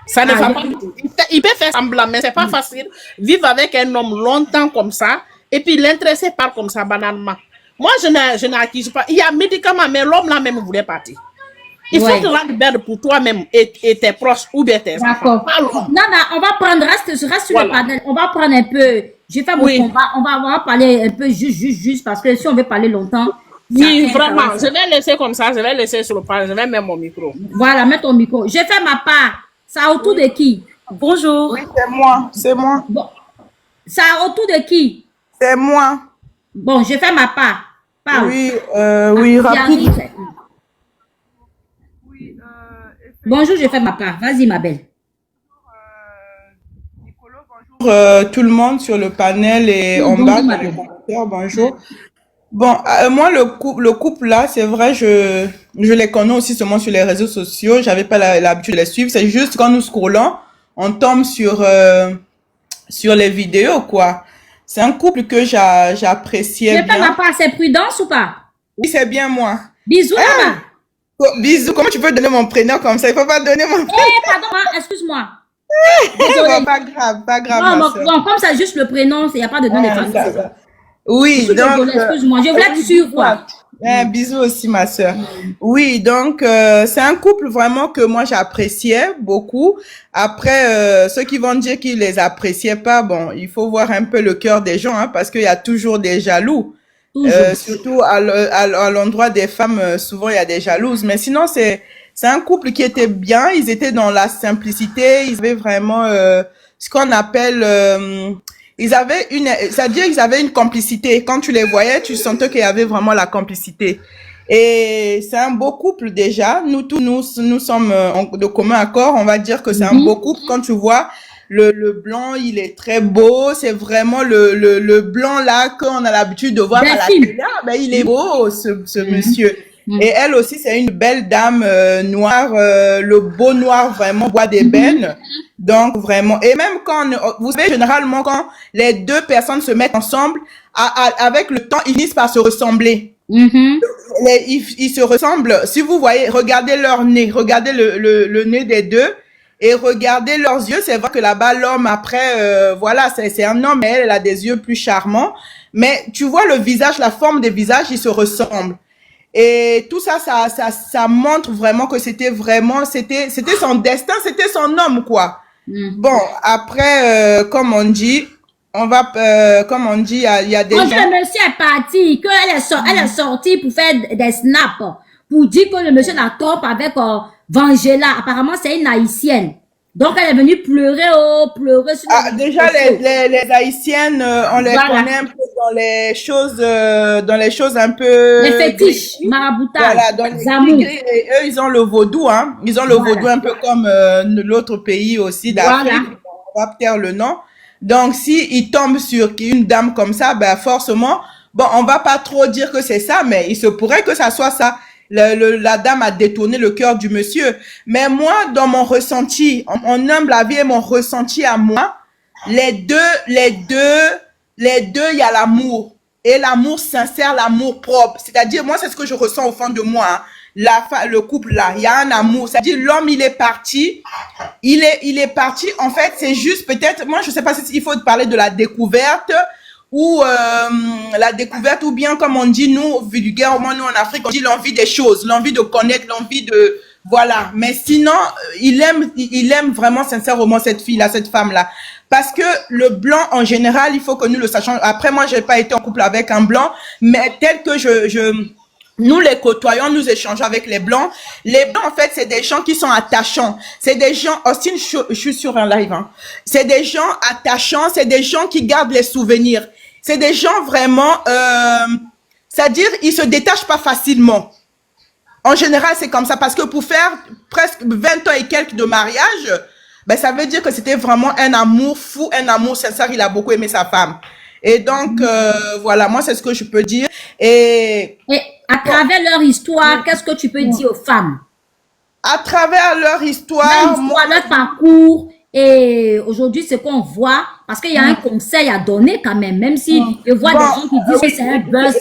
Ça ne va pas. Il peut faire semblant, mais c'est pas facile. Vivre avec un homme longtemps comme ça, et puis l'intéresser par comme ça, banalement. Moi, je n'accuse pas. Il y a médicaments, mais l'homme là même voulait partir. Il faut te rendre belle pour toi-même et tes proches ou bien tes enfants. D'accord. Non, on va prendre, reste sur le panel. On va prendre un peu, je vais faire mon combat. On va parler un peu juste, parce que si on veut parler longtemps. Oui, vraiment. Je vais laisser comme ça, je vais laisser sur le panel, je vais mettre mon micro. Voilà, mets ton micro. Je fais ma part. Ça autour de qui? Bonjour. Oui, c'est moi. Bon. Ça autour de qui? C'est moi. Bon, je fais ma part. Parle. Oui, rapide. Bonjour, je fais ma part. Vas-y, ma belle. Bonjour tout le monde sur le panel et en bas dans les commentaires. Bonjour. Bon, moi, le couple là, c'est vrai, je les connais aussi seulement sur les réseaux sociaux. J'avais pas l'habitude de les suivre. C'est juste quand nous scrollons, on tombe sur les vidéos, quoi. C'est un couple que j'appréciais bien. Je fais ma part, c'est Prudence ou pas? Oui, c'est bien moi. Bisous, maman. Bisous. Comment tu peux donner mon prénom comme ça? Il faut pas donner mon prénom. Pardon, excuse-moi. Bon, pas grave, non, ma soeur. non, comme ça, juste le prénom, il n'y a pas de nom de famille. Oui, donc. Excuse-moi, je voulais être sûre, quoi. Bisous aussi, ma soeur. Oui, donc c'est un couple vraiment que moi j'appréciais beaucoup. Après, ceux qui vont dire qu'ils les appréciaient pas, bon, il faut voir un peu le cœur des gens, hein, parce qu'il y a toujours des jaloux. Surtout à l'endroit des femmes, souvent il y a des jalouses. Mais sinon, c'est un couple qui était bien. Ils étaient dans la simplicité. Ils avaient vraiment ce qu'on appelle c'est-à-dire qu'ils avaient une complicité. Quand tu les voyais, tu sentais qu'il y avait vraiment la complicité. Et c'est un beau couple déjà. Nous sommes de commun accord. On va dire que c'est un beau couple. Quand tu vois le blanc, il est très beau. C'est vraiment le blanc là qu'on a l'habitude de voir à la télé. Ben, il est beau, ce monsieur. Et elle aussi, c'est une belle dame noire. Le beau noir vraiment boit d'ébène. Donc vraiment, et même quand, vous savez, généralement quand les deux personnes se mettent ensemble, avec le temps, ils finissent par se ressembler. Ils se ressemblent. Si vous voyez, regardez leur nez, regardez le nez des deux, et regardez leurs yeux. C'est vrai que là-bas, l'homme après, voilà, c'est un homme, et elle a des yeux plus charmants. Mais tu vois le visage, la forme des visages, ils se ressemblent. Et tout ça, ça montre vraiment que c'était son destin, c'était son homme, quoi. Bon, après, comme on dit, il y a des gens... Le monsieur est parti, elle est sortie pour faire des snaps, pour dire que le monsieur la trompe avec Vangela. Apparemment, c'est une haïtienne. Donc, elle est venue pleurer, oh, pleurer sur Ah, les réseaux déjà, sociaux. les Haïtiennes, on les Voilà. connaît un peu dans les choses un peu Les fétiches, gris. maraboutage, Voilà, dans les Zamou. gris, et eux, ils ont le vaudou, hein. Ils ont le Voilà. vaudou un peu comme l'autre pays aussi d'Afrique. Voilà. On va taire le nom. Donc, si ils tombent sur une dame comme ça, ben, forcément, bon, on va pas trop dire que c'est ça, mais il se pourrait que ça soit ça. La dame a détourné le cœur du monsieur. Mais moi, dans mon ressenti, mon humble avis et mon ressenti à moi, les deux, il y a l'amour. Et l'amour sincère, l'amour propre. C'est-à-dire, moi, c'est ce que je ressens au fond de moi, hein. Le couple là, il y a un amour. C'est-à-dire, l'homme, il est parti. Il est parti. En fait, c'est juste peut-être, moi, je sais pas si il faut parler de la découverte ou ou bien comme on dit nous vulgairement nous en Afrique on dit l'envie des choses, l'envie de connaître, l'envie de voilà. Mais sinon il aime vraiment sincèrement cette fille là, cette femme là, parce que le blanc en général il faut que nous le sachions. Après moi j'ai pas été en couple avec un blanc, mais tel que nous les côtoyons, nous échangeons avec les blancs. Les blancs, en fait, c'est des gens qui sont attachants. C'est des gens, Austin, je suis sur un live, hein. C'est des gens attachants, c'est des gens qui gardent les souvenirs. C'est des gens vraiment, c'est-à-dire, ils se détachent pas facilement. En général, c'est comme ça, parce que pour faire presque 20 ans et quelques de mariage, ben, ça veut dire que c'était vraiment un amour fou, un amour sincère. Il a beaucoup aimé sa femme. Et donc, voilà, moi, c'est ce que je peux dire. Et à travers leur histoire, qu'est-ce que tu peux dire aux femmes? À travers leur histoire, leur parcours, et aujourd'hui, ce qu'on voit, parce qu'il y a un conseil à donner quand même si je vois des gens qui disent que c'est un buzz,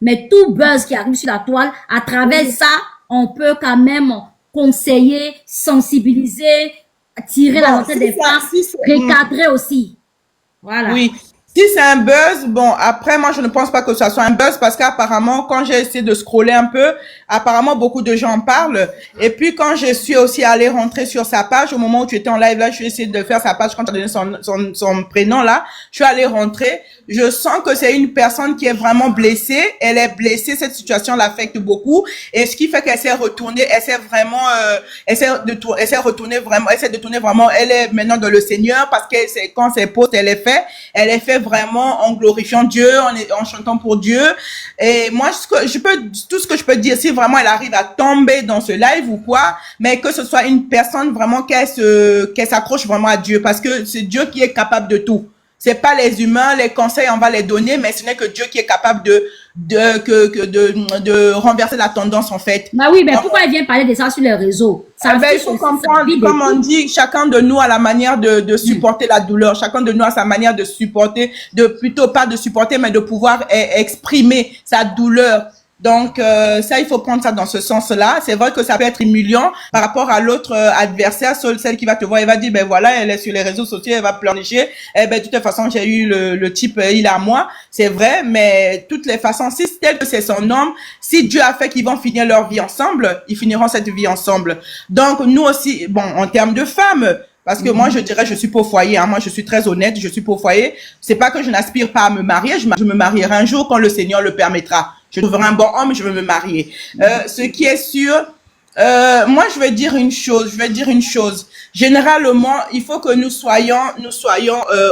mais tout buzz qui arrive sur la toile, à travers ça, on peut quand même conseiller, sensibiliser, tirer la tête des femmes, recadrer aussi. Voilà. Oui. Si c'est un buzz, bon, après, moi, je ne pense pas que ça soit un buzz parce qu'apparemment, quand j'ai essayé de scroller un peu, apparemment, beaucoup de gens en parlent. Et puis, quand je suis aussi allée rentrer sur sa page, au moment où tu étais en live, là, je suis essayé de faire sa page quand tu as donné son prénom, là, je suis allée rentrer. Je sens que c'est une personne qui est vraiment blessée. Elle est blessée. Cette situation l'affecte beaucoup. Et ce qui fait qu'elle s'est retournée, elle s'est retournée vraiment, elle est maintenant dans le Seigneur parce que c'est quand c'est poste, elle est fait vraiment en glorifiant Dieu, en chantant pour Dieu. Et moi, tout ce que je peux dire, si vraiment elle arrive à tomber dans ce live ou quoi, mais que ce soit une personne vraiment qu'elle s'accroche vraiment à Dieu, parce que c'est Dieu qui est capable de tout. C'est pas les humains, les conseils, on va les donner, mais ce n'est que Dieu qui est capable de renverser la tendance, en fait. Bah oui, mais pourquoi elle vient parler de ça sur les réseaux? Ça il faut comprendre, comme on dit, chacun de nous a la manière de supporter la douleur. Chacun de nous a sa manière de supporter, plutôt pas de supporter, mais de pouvoir exprimer sa douleur. Donc, ça, il faut prendre ça dans ce sens-là. C'est vrai que ça peut être humiliant par rapport à l'autre adversaire, celle qui va te voir, elle va dire, ben voilà, elle est sur les réseaux sociaux, elle va pleurnicher. Eh ben, de toute façon, j'ai eu le type, il est à moi. C'est vrai, mais de toutes les façons, si tel que c'est son homme, si Dieu a fait qu'ils vont finir leur vie ensemble, ils finiront cette vie ensemble. Donc, nous aussi, bon, en termes de femmes, parce que moi, je dirais, je suis pas au foyer, hein. Moi, je suis très honnête, je suis pas au foyer. C'est pas que je n'aspire pas à me marier, je me marierai un jour quand le Seigneur le permettra. Je trouverai un bon homme, je veux me marier. Ce qui est sûr, moi, je vais dire une chose. Généralement, il faut que nous soyons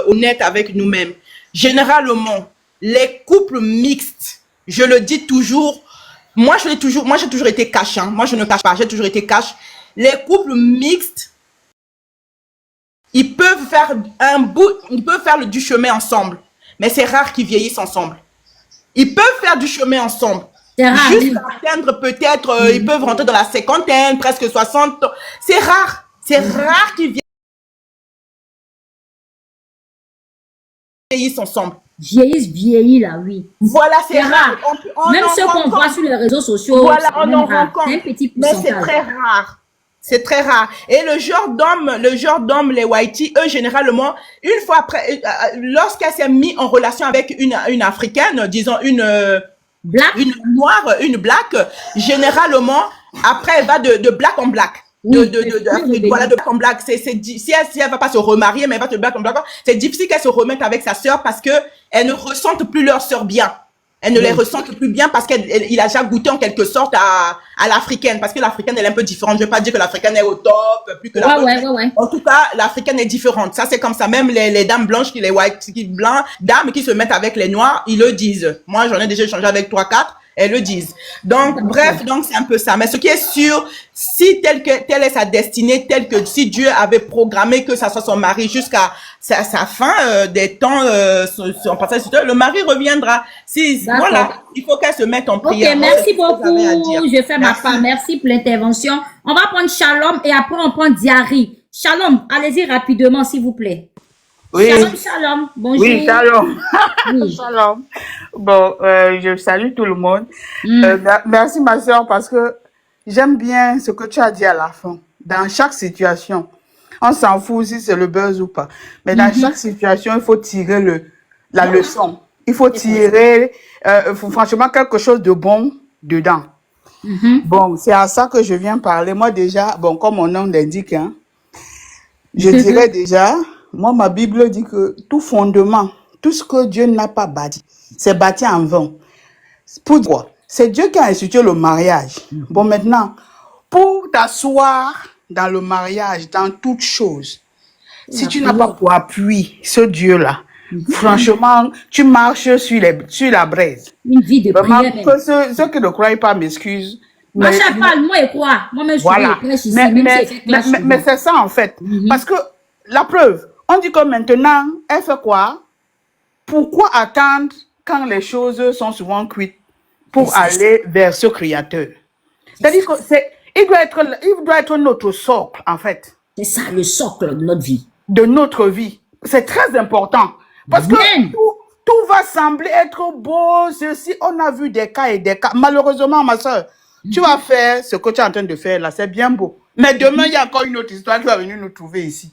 honnêtes avec nous-mêmes. Généralement, les couples mixtes, je le dis toujours, moi, j'ai toujours été cash, hein. Moi, je ne cache pas, j'ai toujours été cash. Les couples mixtes, ils peuvent faire du chemin ensemble, mais c'est rare qu'ils vieillissent ensemble. Ils peuvent faire du chemin ensemble. Jusqu'à atteindre peut-être, ils peuvent rentrer dans la cinquantaine, presque 60. C'est rare. C'est rare qu'ils vieillissent ensemble. Vieillis là, oui. Voilà, c'est rare. Même ceux qu'on voit sur les réseaux sociaux, voilà, on en rencontre. C'est un petit pourcentage. Mais c'est très rare. C'est très rare. Et le genre d'homme, les whitey, eux, généralement, une fois après, lorsqu'elle s'est mise en relation avec une africaine, disons une noire, une black, généralement, après, elle va de black en black. Voilà, de black en black. Si elle va pas se remarier, mais elle va de black en black, c'est difficile qu'elle se remette avec sa sœur parce que elles ne ressentent plus leur sœur bien. Elle ne les ressent que plus bien parce qu'il a déjà goûté en quelque sorte à l'africaine. Parce que l'africaine, elle est un peu différente. Je ne vais pas dire que l'africaine est au top, plus que la Ouais. En tout cas, l'africaine est différente. Ça, c'est comme ça. Même les dames blanches, les blancs, dames qui se mettent avec les noirs, ils le disent. Moi, j'en ai déjà échangé avec 3-4. Elles le disent. Donc, bref, donc c'est un peu ça. Mais ce qui est sûr, si telle est sa destinée, telle que si Dieu avait programmé que ça soit son mari jusqu'à sa fin des temps, son passage sur terre, le mari reviendra. Si, voilà, il faut qu'elle se mette en prière. Ok, merci beaucoup. Je fais ma part. Merci pour l'intervention. On va prendre Shalom et après on prend Diary. Shalom, allez-y rapidement, s'il vous plaît. Oui. Shalom. Bonjour. Oui, shalom. Oui. Shalom. Bon, je salue tout le monde. Merci ma soeur parce que j'aime bien ce que tu as dit à la fin. Dans chaque situation, on s'en fout si c'est le buzz ou pas. Mais dans chaque situation, il faut tirer la leçon. Il faut tirer, franchement, quelque chose de bon dedans. Bon, c'est à ça que je viens parler. Moi déjà, bon, comme mon nom l'indique, hein, je dirais déjà, moi, ma Bible dit que tout fondement, tout ce que Dieu n'a pas bâti, c'est bâti en vain. Pour quoi? C'est Dieu qui a institué le mariage. Bon, maintenant, pour t'asseoir dans le mariage, dans toutes choses, si tu n'as pas pour appui ce Dieu-là, franchement, tu marches sur la braise. Une vie de prière. Que ceux qui ne croient pas m'excusent. Moi, je parle, moi, et quoi? Moi-même, je suis voilà. Mais c'est ça, en fait. Parce que la preuve, on dit que maintenant, elle fait quoi? Pourquoi attendre quand les choses sont souvent cuites pour aller vers ce Créateur? C'est-à-dire que il doit être notre socle, en fait. C'est ça, le socle de notre vie. De notre vie. C'est très important. Parce que tout va sembler être beau, ceci. On a vu des cas et des cas. Malheureusement, ma soeur, tu vas faire ce que tu es en train de faire là. C'est bien beau. Mais demain, il y a encore une autre histoire qui va venir nous trouver ici.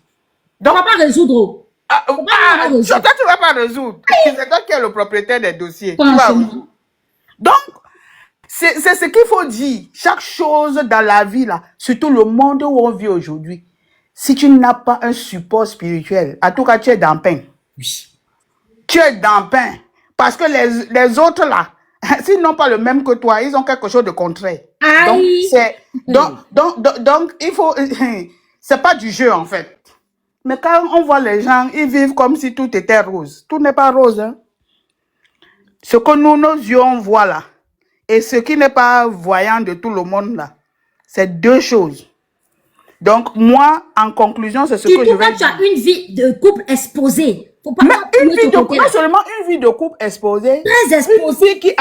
Donc, on ne va pas résoudre. Toi, tu ne vas pas résoudre. C'est toi qui es le propriétaire des dossiers. Donc, c'est ce qu'il faut dire. Chaque chose dans la vie, là, surtout le monde où on vit aujourd'hui, si tu n'as pas un support spirituel, en tout cas, tu es dans le pain. Oui. Tu es dans le pain. Parce que les autres, là, s'ils n'ont pas le même que toi, ils ont quelque chose de contraire. Donc, il faut... C'est pas du jeu, en fait. Mais quand on voit les gens, ils vivent comme si tout était rose. Tout n'est pas rose. Hein. Ce que nos yeux voient là, et ce qui n'est pas voyant de tout le monde là, c'est deux choses. Donc, moi, en conclusion, c'est ce que je vais dire. Tu as une vie de couple exposée. Faut pas mais pas seulement une vie de couple exposée. Très exposée. Une vie qui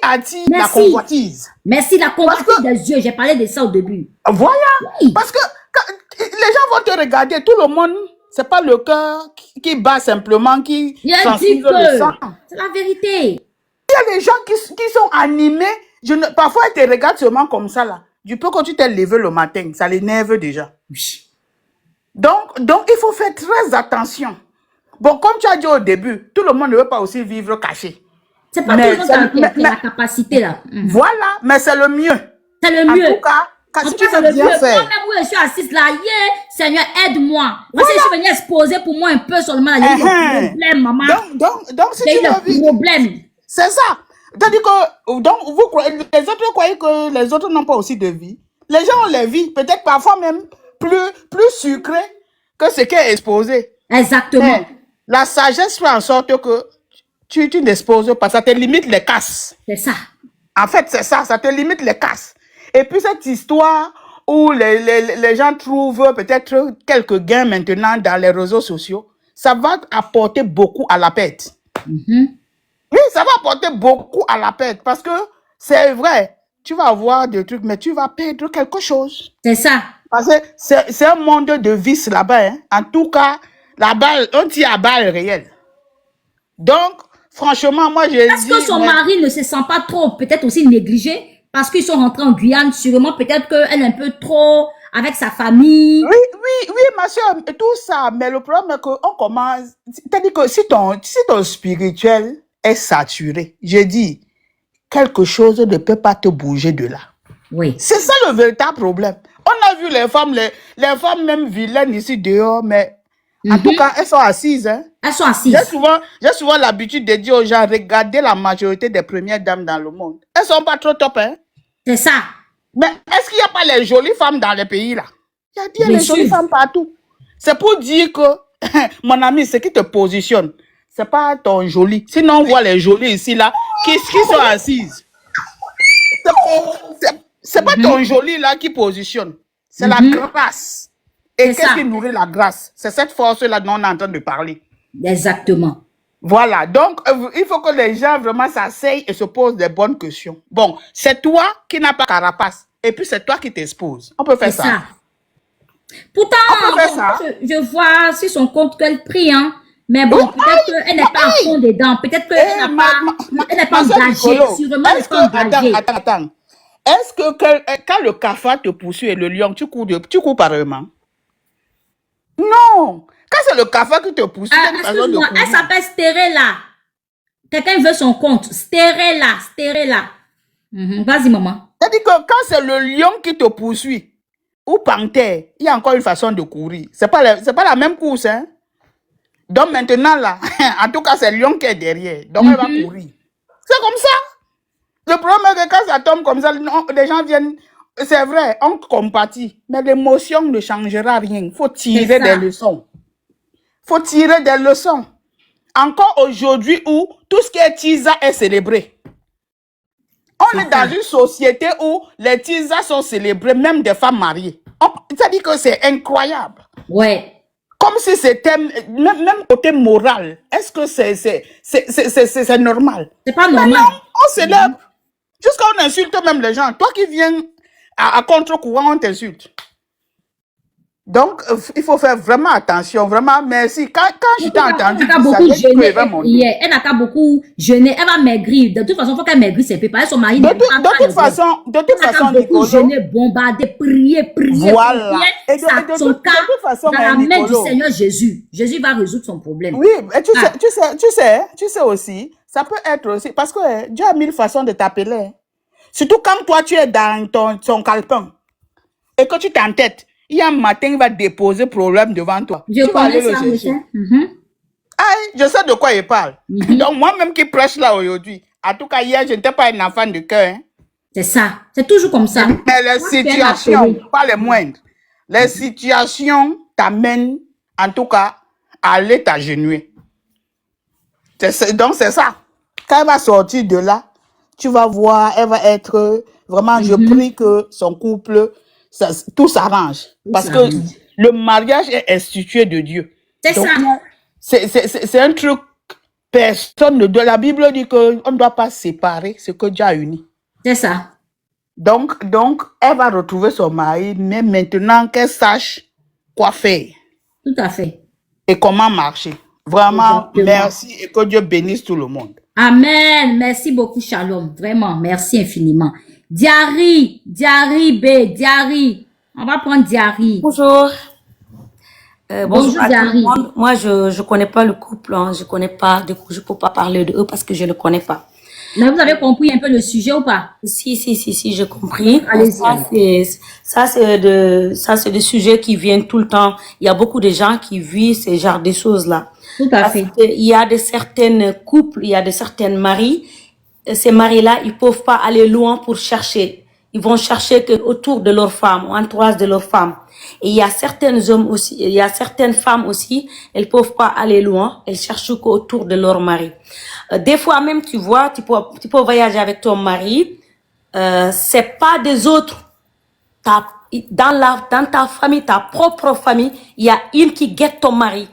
attire la convoitise. Merci, la convoitise des yeux. J'ai parlé de ça au début. Voilà. Oui. Parce que les gens vont te regarder. Tout le monde, c'est pas le cœur qui bat simplement, qui sensible le sang. C'est la vérité. Il y a des gens qui sont animés. Parfois, ils te regardent seulement comme ça là. Du peu que tu t'es levé le matin, ça l'énerve déjà. Oui. Donc, il faut faire très attention. Bon, comme tu as dit au début, tout le monde ne veut pas aussi vivre caché. C'est pas tout le monde qui a la capacité là. Voilà, mais c'est le mieux. C'est le mieux. En tout cas, si tu veux bien faire. Moi-même, où je suis assise là, Seigneur, aide-moi. Parce que je suis venue exposer pour moi un peu seulement. Il y a eu des problèmes, maman. Donc, si tu veux vivre. Problème. C'est ça. C'est-à-dire que, donc, vous croyez, les autres croyez que les autres n'ont pas aussi de vie. Les gens ont les vies, peut-être parfois même plus sucrées que ce qui est exposé. Exactement. Mais la sagesse fait en sorte que tu n'exposes pas, ça te limite les casses. C'est ça. En fait, c'est ça, ça te limite les casses. Et puis cette histoire où les gens trouvent peut-être quelques gains maintenant dans les réseaux sociaux, ça va apporter beaucoup à la perte. Oui, ça va apporter beaucoup à la perte parce que c'est vrai, tu vas avoir des trucs, mais tu vas perdre quelque chose. C'est ça. Parce que c'est un monde de vice là-bas. Hein. En tout cas, la balle, on tire à balle réelle. Donc, franchement, moi, j'ai dit... Est-ce que son mari ne se sent pas trop, peut-être aussi négligé? Parce qu'ils sont rentrés en Guyane, sûrement, peut-être qu'elle est un peu trop avec sa famille. Oui, ma soeur, tout ça. Mais le problème est qu'on commence... C'est-à-dire que si ton spirituel est saturé, je dis, quelque chose ne peut pas te bouger de là. Oui. C'est ça le véritable problème. On a vu les femmes même vilaines ici dehors, mais En tout cas, elles sont assises. Hein. Elles sont assises. J'ai souvent l'habitude de dire aux gens, regardez la majorité des premières dames dans le monde. Elles sont pas trop top. Hein. C'est ça. Mais est-ce qu'il n'y a pas les jolies femmes dans les pays là? Il y a bien Bien les jolies sûr. femmes partout. C'est pour dire que, mon ami, ce qui te positionne, c'est pas ton joli. Sinon, on voit les jolies ici là, qui sont assises. C'est pas ton joli là qui positionne. C'est la grâce. Et C'est qu'est-ce ça. qui nourrit la grâce? C'est cette force-là dont on est en train de parler. Exactement. Voilà. Donc, il faut que les gens vraiment s'asseyent et se posent des bonnes questions. Bon, c'est toi qui n'as pas carapace. Et puis, c'est toi qui t'exposes. On peut faire C'est ça. ça. Pourtant, On peut faire ça. je vois sur son compte qu'elle prie, hein. Mais bon, peut-être qu'elle n'est pas à fond dedans. Peut-être qu'elle n'est pas engagée. Sûrement, elle n'est pas engagée. Attends. Est-ce que quand le cafard te poursuit et le lion, tu cours pareillement? Non. Quand c'est le cafard qui te poursuit, il y a une façon de Excuse-moi, courir. elle s'appelle Stérella. Quelqu'un veut son compte. Stérella. Vas-y, maman. C'est-à-dire que quand c'est le lion qui te poursuit, ou panthère, il y a encore une façon de courir. C'est pas la même course, hein. Donc maintenant, là, en tout cas, c'est le lion qui est derrière. Donc, elle va courir. C'est comme ça. Le problème est que quand ça tombe comme ça, les gens viennent... C'est vrai, on compatit. Mais l'émotion ne changera rien. Il faut tirer des leçons. Encore aujourd'hui où tout ce qui est tisa est célébré. On est dans une société où les tisas sont célébrés, même des femmes mariées. C'est-à-dire que c'est incroyable. Ouais. Comme si c'était, même côté moral, est-ce que c'est normal? C'est pas normal. Mais non, on célèbre. Jusqu'à on insulte même les gens. Toi qui viens à contre-courant, on t'insulte. Donc, il faut faire vraiment attention. Vraiment, merci. Quand je t'ai entendu, elle n'a qu'à beaucoup jeûner. Elle va maigrir. De toute façon, il faut qu'elle maigrisse. C'est pas son mari. De toute façon, beaucoup jeûner, bombarder, prier. Voilà. Et de toute façon, dans la main du Seigneur Jésus. Jésus va résoudre son problème. Oui, et tu sais aussi, ça peut être aussi, parce que Dieu a mille façons de t'appeler. Surtout quand toi, tu es dans ton calepin et que tu t'entêtes. Il y a un matin, il va déposer problème devant toi. Je connais ça, monsieur. Je sais de quoi il parle. Donc, moi-même qui prêche là aujourd'hui, en tout cas, hier, je n'étais pas un enfant de cœur. Hein. C'est ça. C'est toujours comme ça. Mais les situations, pas les moindres, les situations t'amènent, en tout cas, à aller t'agenouiller. Donc, c'est ça. Quand elle va sortir de là, tu vas voir, elle va être vraiment, je prie que son couple, tout s'arrange. Parce que le mariage est institué de Dieu. C'est ça. C'est un truc, personne ne doit. La Bible dit qu'on ne doit pas séparer ce que Dieu a uni. C'est ça. Donc, elle va retrouver son mari, mais maintenant qu'elle sache quoi faire. Tout à fait. Et comment marcher. Vraiment, merci et que Dieu bénisse tout le monde. Amen. Merci beaucoup, Shalom. Vraiment, merci infiniment. Diary. On va prendre Diary. Bonjour. Bonjour, à tout le Diary. monde. Moi, je connais pas le couple. Hein. Je connais pas. Du coup, je peux pas parler de eux parce que je le connais pas. Mais vous avez compris un peu le sujet ou pas? Si, j'ai compris. Allez-y. Ça, c'est des sujets qui viennent tout le temps. Il y a beaucoup de gens qui vivent ces genres de choses-là. Tout à fait. Il y a de certaines couples, il y a de certaines maris. Ces maris-là, ils peuvent pas aller loin pour chercher. Ils vont chercher que autour de leur femme, ou entourage de leur femme. Et il y a certains hommes aussi, il y a certaines femmes aussi, elles peuvent pas aller loin. Elles cherchent qu'autour de leur mari. Des fois même, tu vois, tu peux voyager avec ton mari. C'est pas des autres. Dans ta famille, ta propre famille, il y a une qui guette ton mari.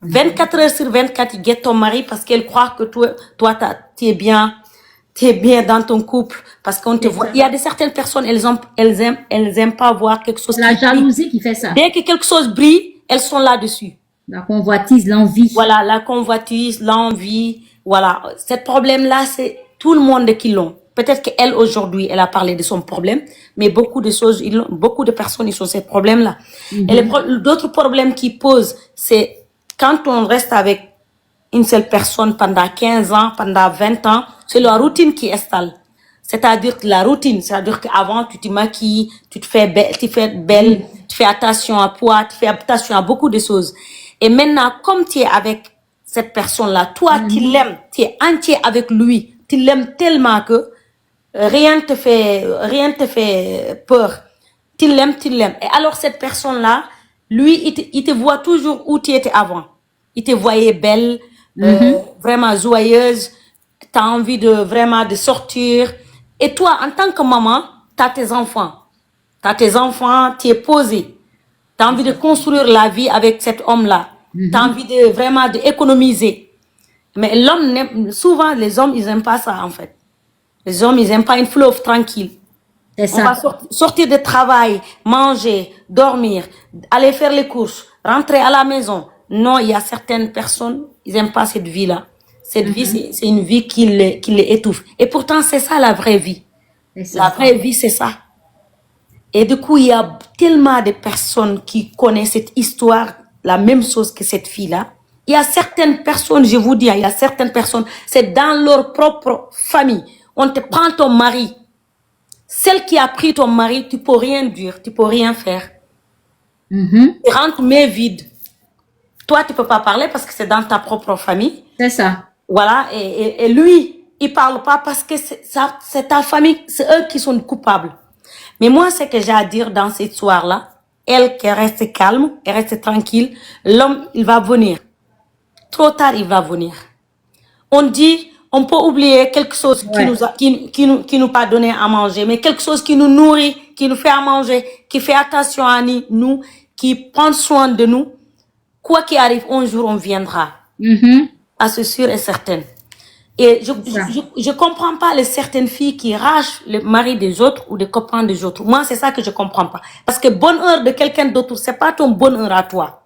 24 heures sur 24, il guette ton mari parce qu'elle croit que toi, t'es bien dans ton couple parce qu'on te voit. Il y a certaines personnes, elles aiment pas voir quelque chose. La jalousie qui fait ça. Dès que quelque chose brille, elles sont là-dessus. La convoitise, l'envie. Voilà, la convoitise, l'envie. Voilà. Ce problème-là, c'est tout le monde qui l'ont. Peut-être qu'elle, aujourd'hui, elle a parlé de son problème, mais beaucoup de personnes, ils ont ces problèmes-là. Et d'autres problèmes qui posent, c'est quand on reste avec une seule personne pendant 15 ans, pendant 20 ans, c'est la routine qui installe. C'est-à-dire que la routine, c'est-à-dire qu'avant, tu te maquilles, tu fais belle, tu fais attention à poids, tu fais attention à beaucoup de choses. Et maintenant, comme tu es avec cette personne-là, toi, tu l'aimes, tu es entier avec lui, tu l'aimes tellement que rien te fait peur. Tu l'aimes, tu l'aimes. Et alors, cette personne-là, lui, il te voit toujours où tu étais avant. Il te voyait belle, vraiment joyeuse. Tu as envie de vraiment de sortir. Et toi, en tant que maman, tu as tes enfants. Tu as tes enfants, tu es posée. Tu as envie de construire la vie avec cet homme-là. Tu as envie de vraiment d'économiser. Mais souvent, les hommes, ils n'aiment pas ça, en fait. Les hommes, ils n'aiment pas une fleuve tranquille. C'est ça. On va sortir de travail, manger, dormir, aller faire les courses, rentrer à la maison. Non, il y a certaines personnes, ils n'aiment pas cette vie-là. Cette vie, c'est une vie qui les étouffe. Et pourtant, c'est ça la vraie vie. La vraie vie, c'est ça. Et du coup, il y a tellement de personnes qui connaissent cette histoire, la même chose que cette fille-là. Il y a certaines personnes, je vous dis, il y a certaines personnes, c'est dans leur propre famille. On te prend ton mari. Celle qui a pris ton mari, tu peux rien dire, tu peux rien faire. Tu rentres mais vide. Toi, tu peux pas parler parce que c'est dans ta propre famille. C'est ça. Voilà, et lui, il parle pas parce que c'est ta famille, c'est eux qui sont coupables. Mais moi, ce que j'ai à dire dans cette histoire-là, elle qui reste calme, elle reste tranquille, l'homme, il va venir. Trop tard, il va venir. On dit, on peut oublier quelque chose qui nous a donné à manger, mais quelque chose qui nous nourrit, qui nous fait à manger, qui fait attention à nous, qui prend soin de nous. Quoi qu'il arrive, un jour, on viendra. À ce sûr et certain. Et je comprends pas les certaines filles qui rachent le mari des autres ou des copains des autres. Moi, c'est ça que je comprends pas. Parce que bonheur de quelqu'un d'autre, c'est pas ton bonheur à toi.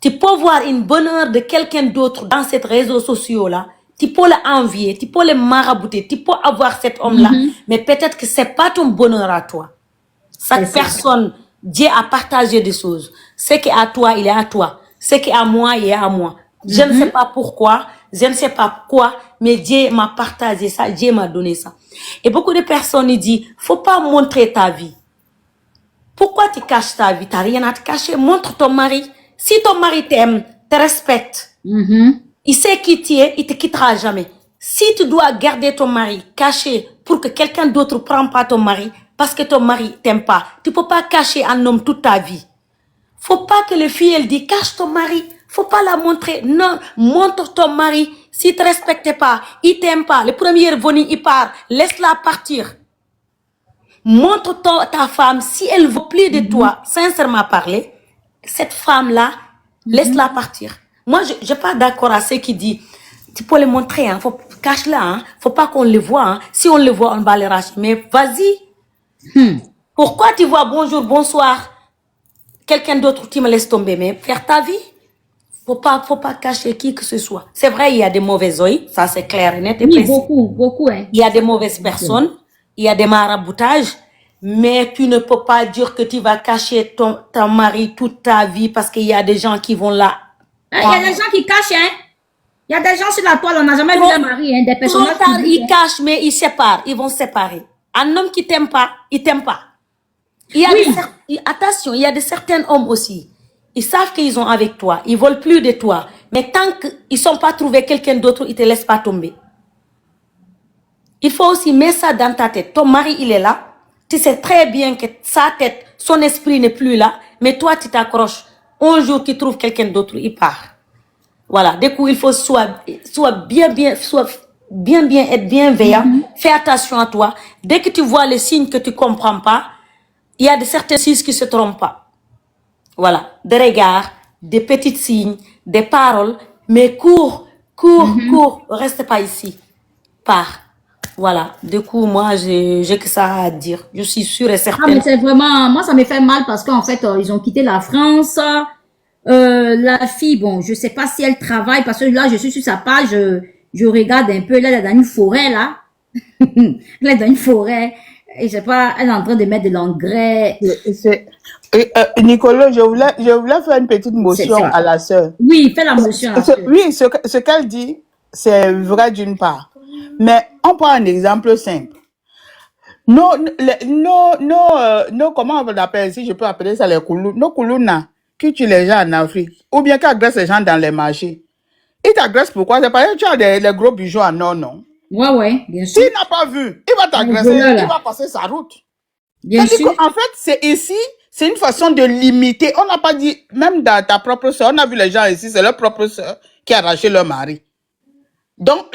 Tu peux voir une bonheur de quelqu'un d'autre dans ces réseaux sociaux-là. Tu peux l'envier, tu peux le marabouter, tu peux avoir cet homme-là. Mais peut-être que c'est pas ton bonheur à toi. Chaque personne, Dieu a partagé des choses. Ce qui est à toi, il est à toi. Ce qui est à moi, il est à moi. Je ne sais pas pourquoi, je ne sais pas quoi, mais Dieu m'a partagé ça, Dieu m'a donné ça. Et beaucoup de personnes ils disent, faut pas montrer ta vie. Pourquoi tu caches ta vie? T'as rien à te cacher. Montre ton mari. Si ton mari t'aime, te respecte, il sait qui tu es, il te quittera jamais. Si tu dois garder ton mari caché pour que quelqu'un d'autre ne prenne pas ton mari, parce que ton mari t'aime pas, tu peux pas cacher un homme toute ta vie. Faut pas que les filles elles disent cache ton mari. Faut pas la montrer. Non, montre ton mari. S'il te respecte pas, il t'aime pas. Le premier venu, il part. Laisse-la partir. Montre ta femme. Si elle veut plus de toi, sincèrement parler, cette femme-là, laisse-la partir. Moi, je suis pas d'accord à ceux qui disent, tu peux le montrer, hein. Faut cache-la, hein. Faut pas qu'on le voit, hein. Si on le voit, on va le racher. Mais vas-y. Pourquoi tu vois bonjour, bonsoir? Quelqu'un d'autre, tu me laisses tomber, mais faire ta vie. Faut pas cacher qui que ce soit. C'est vrai, il y a des mauvais oeils, ça c'est clair et net et précis. Beaucoup, hein. Il y a des mauvaises personnes, il y a des maraboutages, mais tu ne peux pas dire que tu vas cacher ton mari toute ta vie parce qu'il y a des gens qui vont là. Il y a des gens qui cachent, hein. Il y a des gens sur la toile, on n'a jamais vu un mari, hein, des personnes. Ils cachent, mais ils séparent, ils vont séparer. Un homme qui t'aime pas, il t'aime pas. Il y a attention, il y a de certains hommes aussi. Ils savent qu'ils sont avec toi. Ils veulent plus de toi. Mais tant qu'ils sont pas trouvé quelqu'un d'autre, ils te laissent pas tomber. Il faut aussi mettre ça dans ta tête. Ton mari, il est là. Tu sais très bien que sa tête, son esprit n'est plus là. Mais toi, tu t'accroches. Un jour, tu trouves quelqu'un d'autre, il part. Voilà. Du coup, il faut soit bien être bienveillant. Fais attention à toi. Dès que tu vois les signes que tu comprends pas, il y a de certains signes qui se trompent pas. Voilà, des regards, des petits signes, des paroles, mais cours, reste pas ici. Pars. Voilà, du coup, moi, j'ai que ça à dire. Je suis sûre et certaine. Ah, mais c'est vraiment, moi, ça me fait mal parce qu'en fait, ils ont quitté la France. La fille, bon, je sais pas si elle travaille parce que là, je suis sur sa page, je regarde un peu, là, elle est dans une forêt, là. Elle est dans une forêt. Et je sais pas, elle est en train de mettre de l'engrais. Nicolas, je voulais faire une petite motion à la sœur. Oui, fais la motion. Oui, ce qu'elle dit, c'est vrai d'une part. Mais on prend un exemple simple. Comment on l'appelle, si je peux appeler ça les koulou, nos koulouna, qui tue les gens en Afrique, ou bien qui agresse les gens dans les marchés, il t'agresse pourquoi? C'est parce que tu as les gros bijoux en or, non? Ouais, bien sûr. S'il n'a pas vu, il va t'agresser, il va passer sa route. Bien sûr. En fait, c'est ici, c'est une façon de limiter. On n'a pas dit, même dans ta propre soeur, on a vu les gens ici, c'est leur propre soeur qui a arraché leur mari. Donc,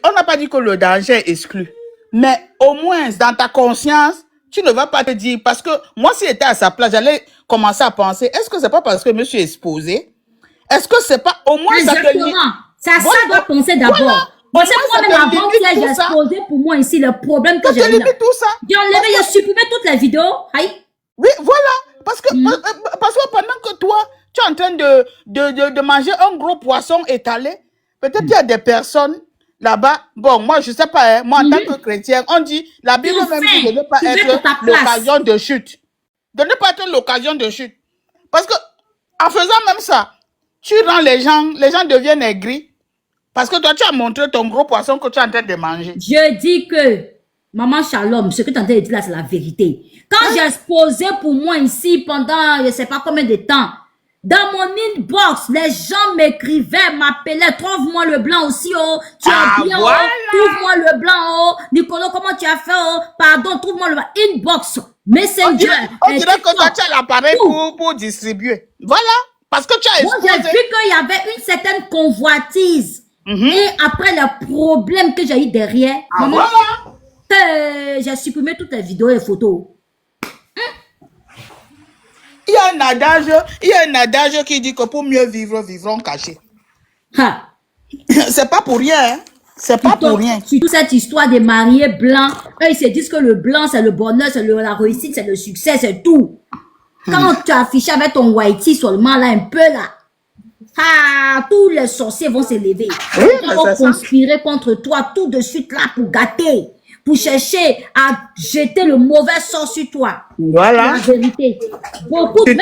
on n'a pas dit que le danger est exclu. Mais au moins, dans ta conscience, tu ne vas pas te dire, parce que moi, si j'étais à sa place, j'allais commencer à penser, est-ce que c'est pas parce que monsieur est exposé? Est-ce que c'est pas au moins ça te Exactement. C'est à ça que doit penser d'abord. Moi, c'est moi-même avant que j'ai exposé pour moi ici le problème que j'ai eu là. tout ça. J'ai enlevé, j'ai supprimé toutes les vidéos. Aïe. Oui, voilà. Parce que pendant que toi, tu es en train de manger un gros poisson étalé, peut-être qu'il y a des personnes là-bas. Bon, moi, je sais pas, hein, moi, en tant que chrétien, on dit, la Bible même dit de ne pas être l'occasion de chute. De ne pas être l'occasion de chute. Parce que, en faisant même ça, tu rends les gens deviennent aigris. Parce que toi, tu as montré ton gros poisson que tu es en train de manger. Je dis que, maman Shalom, ce que tu es en train de dire là, c'est la vérité. Quand j'ai exposé pour moi ici pendant, je ne sais pas combien de temps, dans mon inbox, les gens m'écrivaient, m'appelaient, trouve-moi le blanc aussi, oh, tu as bien, voilà. Oh, trouve-moi le blanc, oh, Nicolas, comment tu as fait, oh, pardon, trouve-moi le blanc, inbox, Messenger. On dirait que toi, tu as l'appareil pour distribuer. Voilà, parce que tu as exposé. Moi, j'ai vu qu'il y avait une certaine convoitise. Et après le problème que j'ai eu derrière, maman, j'ai supprimé toutes les vidéos et photos. Il y a un adage qui dit que pour mieux vivre, vivrons cachés. C'est pas pour rien, hein. C'est pas pour rien. Surtout cette histoire des mariés blancs, eux, ils se disent que le blanc, c'est le bonheur, c'est la réussite, c'est le succès, c'est tout. Quand tu affiches avec ton whitey seulement là, un peu là, tous les sorciers vont se lever. Ils vont conspirer contre toi tout de suite là pour gâter, pour chercher à jeter le mauvais sort sur toi. Voilà. La vérité. Beaucoup, même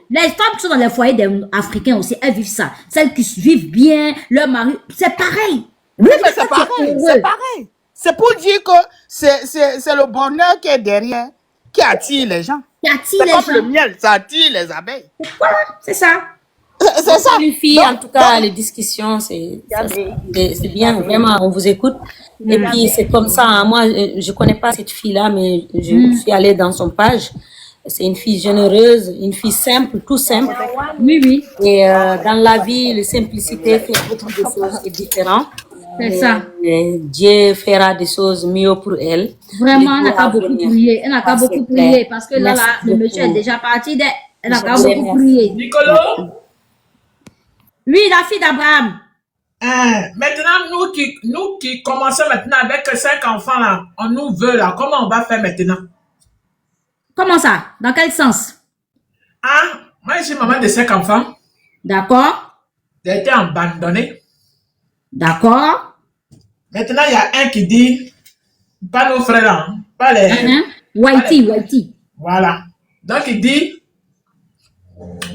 les femmes qui sont dans les foyers africains aussi, elles vivent ça. Celles qui vivent bien, leur mari, c'est pareil. Oui, mais c'est pareil. C'est pareil. C'est pour dire que c'est le bonheur qui est derrière, qui attire les gens. C'est comme le miel, ça attire les abeilles. Voilà, c'est ça. C'est ça. Les filles, en tout cas, les discussions, c'est bien, vraiment, on vous écoute. Et puis, c'est comme ça. Moi, je connais pas cette fille-là, mais je suis allée dans son page. C'est une fille généreuse, une fille simple, tout simple. Oui, oui. Et dans la vie, la simplicité fait beaucoup de choses différentes. C'est ça. Et Dieu fera des choses mieux pour elle. Vraiment, elle n'a pas beaucoup prié. Elle n'a pas beaucoup prié parce que là, le monsieur est déjà parti. Elle n'a pas beaucoup prié. Nicolas? Oui, la fille d'Abraham. Maintenant, nous qui commençons maintenant avec 5 enfants là, on nous veut là, comment on va faire maintenant? Comment ça? Dans quel sens? Moi je suis maman de 5 enfants. D'accord. J'ai été abandonnée. D'accord. Maintenant, il y a un qui dit, pas nos frères là, pas les... Whitey. Voilà. Donc il dit,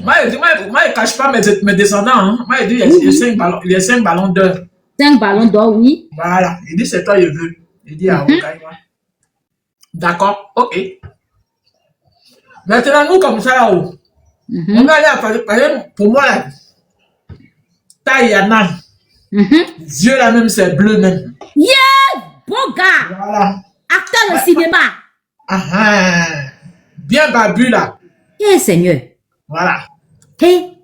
moi, je ne cache pas mes descendants. Hein. Moi, je dis, il y a 5 ballons d'or. 5 ballons d'or, oui. Voilà. Il dit, c'est toi, je veux. Il dit, d'accord, ok. Maintenant, nous, comme ça, là-haut, on va aller, par exemple, pour moi, là, taille, Yana. Yeux, là, même, c'est bleu, même. Yeah! Bon gars! Voilà. Acteur de cinéma. Bien barbu, là. Eh, Seigneur. Voilà. Hey.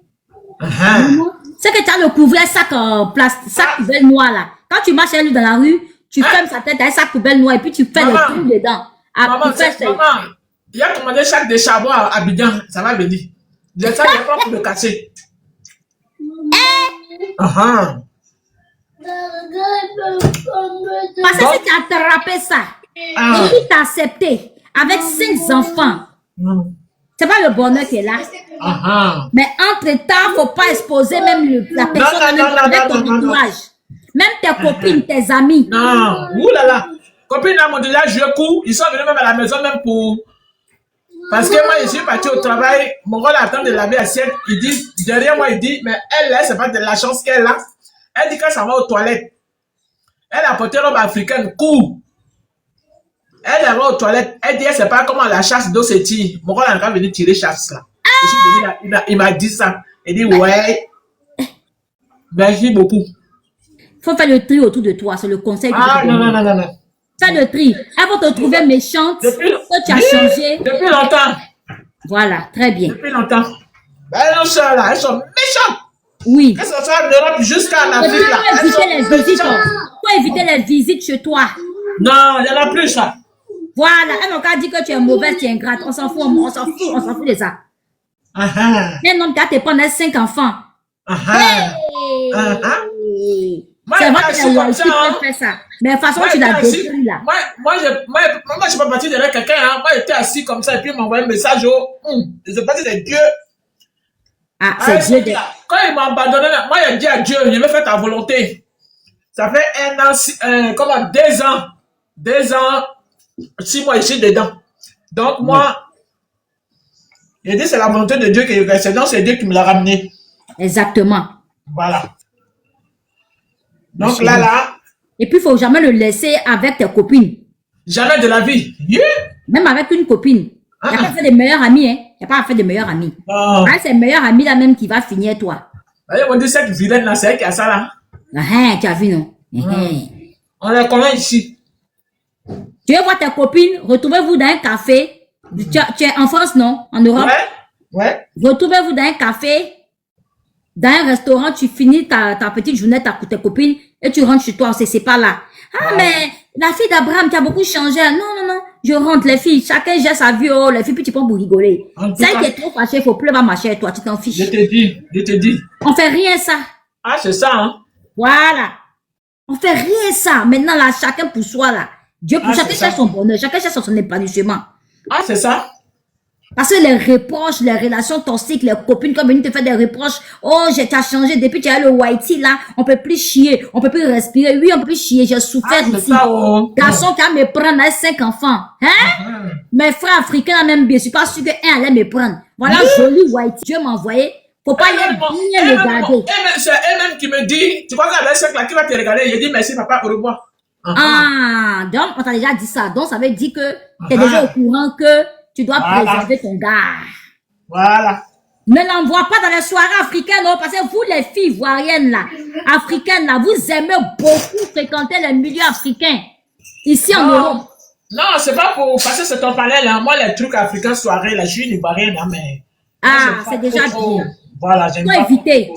C'est que tu as le couvert sac en plastique, sac poubelle noir là. Quand tu marches avec lui dans la rue, tu fermes sa tête avec sac poubelle noir et puis tu fais le trou dedans. Maman, il a commandé chaque des charbons à Abidjan, ça va venir. J'ai ça, j'ai pas pour le casser. Parce que si tu as attrapé ça, et puis tu as accepté avec 5 enfants, c'est pas le bonheur qui est là. Mais entre-temps, il ne faut pas exposer même la personne avec ton entourage. Même tes copines, tes amis. Non, oulala. Copines m'ont déjà joué coup. Ils sont venus même à la maison même pour... Parce que moi, je suis parti au travail. Mon rôle attend de laver l'assiette. Il dit, derrière moi, il dit, mais elle, c'est pas de la chance qu'elle a. Elle dit qu'elle s'en va aux toilettes. Elle a porté robe africaine, coup. Elle va aux toilettes. Elle dit, elle sait pas comment la chasse d'eau se tire. Mon rôle est venir tirer chasse là. Je suis venu là, il m'a dit ça. Il dit, ouais, merci beaucoup. Faut faire le tri autour de toi, c'est le conseil que je Ah, te non, donne. non, non, non, non. Fais le tri. Elles vont te trouver méchante, Depuis, que tu as oui, changé. depuis longtemps. Voilà, très bien. Depuis longtemps. Ben, elles sont là, elles sont méchantes. Oui. Que ce soit en Europe jusqu'en Et puis, Afrique, là. faut Elles éviter sont les visites. méchantes. Faut éviter les visites chez toi. Non, il n'y en a plus, ça. Voilà, un homme qui a dit que tu es mauvaise, tu es ingrate. On s'en fout, on s'en fout, on s'en fout de ça. Ah, ah, Un homme qui a te prendre 5 enfants. ah, ah. Hey! Ah, ah. Moi, C'est vrai je que suis les comme whites ça, peuvent hein. faire ça. Mais de toute façon, Moi, tu j'étais l'as assis. détruit là. Moi, je suis pas parti derrière quelqu'un, hein. Moi, j'étais assis comme ça, et puis il m'a envoyé un message je sais pas si c'est Dieu. Ah, Ah, c'est Dieu. quand il m'a abandonné, là, moi, j'ai dit à Dieu, je vais faire ta volonté. Ça fait 1 an, comment, 2 ans. 2 ans, 6 mois, je suis dedans. Donc, moi, j'ai dit, c'est la volonté de Dieu qui est restée. Donc, c'est Dieu qui me l'a ramené. Exactement. Voilà. Donc, là. Et puis, il ne faut jamais le laisser avec tes copines. Jamais de la vie. Yeah. Même avec une copine. Il n'y a pas fait de meilleurs amis, hein. Il n'y a pas fait de meilleurs amis. Non. Ah, c'est le meilleur ami là même qui va finir toi. Vous voyez, on dit cette vilaine là, c'est elle qui a ça là. Ah, tu as vu, non? On la connaît ici. Tu veux voir tes copines, retrouvez-vous dans un café. Tu es en France, non? En Europe? Ouais. Retrouvez-vous dans un café, dans un restaurant, tu finis ta petite journée, tes copines, et tu rentres chez toi, c'est pas là. Ah, mais la fille d'Abraham, tu as beaucoup changé. Non, je rentre, les filles, chacun gère sa vie, oh, les filles, puis tu prends pour rigoler. Celle qui est trop fâchée, il faut plus va marcher avec toi, tu t'en fiches. Je te dis. On fait rien ça. Ah, c'est ça, hein? Voilà. On fait rien ça. Maintenant, là, chacun pour soi, là. Dieu pour chacun cherche son bonheur, chacun cherche son épanouissement. Ah, c'est ça? Parce que les reproches, les relations toxiques, les copines comme une te fait des reproches. Oh, t'as changé depuis que tu as le whitey là. On peut plus chier, on peut plus respirer. Oui, on peut plus chier. J'ai souffert ici. Garçon qui a me prendre 5 enfants. Hein? Mes frères africains même bien. Je suis pas sûr qu'un allait me prendre. Voilà, joli whitey. Dieu m'a envoyé. Faut pas aller bien le garder. C'est elle-même qui me dit, tu vois qu'elle a 5 là qui va te regarder. Je dis merci papa, au revoir. Ah, donc on t'a déjà dit ça. Donc ça veut dire que tu es déjà au courant que tu dois préserver ton gars. Voilà. Ne l'envoie pas dans les soirées africaines, non, parce que vous, les filles ivoiriennes, là, africaines, là, vous aimez beaucoup fréquenter les milieux africains. Ici, en Europe. Non, c'est pas pour passer ce temps panel, là. Moi, les trucs africains, soirées, là, je suis une ivoirienne, là, mais. Ah, c'est déjà bien. Voilà, j'aime faut pas. éviter.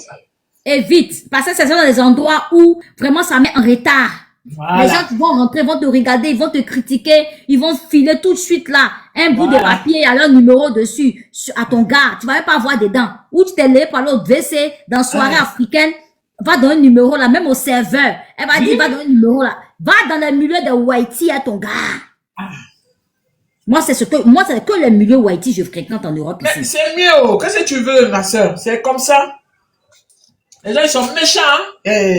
Évite. Parce que ce sont des endroits où vraiment ça met en retard. Voilà. Les gens qui vont rentrer, vont te regarder, ils vont te critiquer, ils vont filer tout de suite là un bout de papier à leur numéro dessus, à ton gars. Tu vas même pas avoir dedans. Ou tu t'es levé par l'autre WC dans soirée africaine, va dans un numéro là, même au serveur. Elle va dire, va dans un numéro là. Va dans le milieu de whitey à ton gars. Moi, c'est que le milieu whitey je fréquente en Europe ici. Mais c'est mieux, qu'est-ce que tu veux, ma soeur? C'est comme ça. Les gens, ils sont méchants, hein?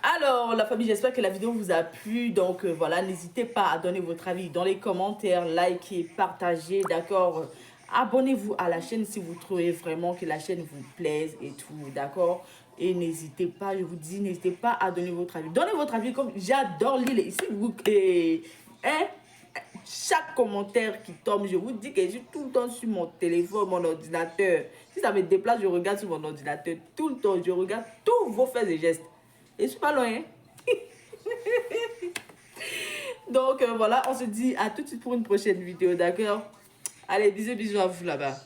Alors, la famille, j'espère que la vidéo vous a plu. Donc, voilà, n'hésitez pas à donner votre avis dans les commentaires, likez, partagez, d'accord? Abonnez-vous à la chaîne si vous trouvez vraiment que la chaîne vous plaise et tout, d'accord? Et n'hésitez pas, je vous dis, n'hésitez pas à donner votre avis. Donnez votre avis comme j'adore lire. Ici, vous... chaque commentaire qui tombe, je vous dis que je suis tout le temps sur mon téléphone, mon ordinateur. Si ça me déplace, je regarde sur mon ordinateur. Tout le temps, je regarde tous vos faits et gestes. Et je suis pas loin. Hein? Donc, voilà, on se dit à tout de suite pour une prochaine vidéo, d'accord? Allez, bisous à vous là-bas.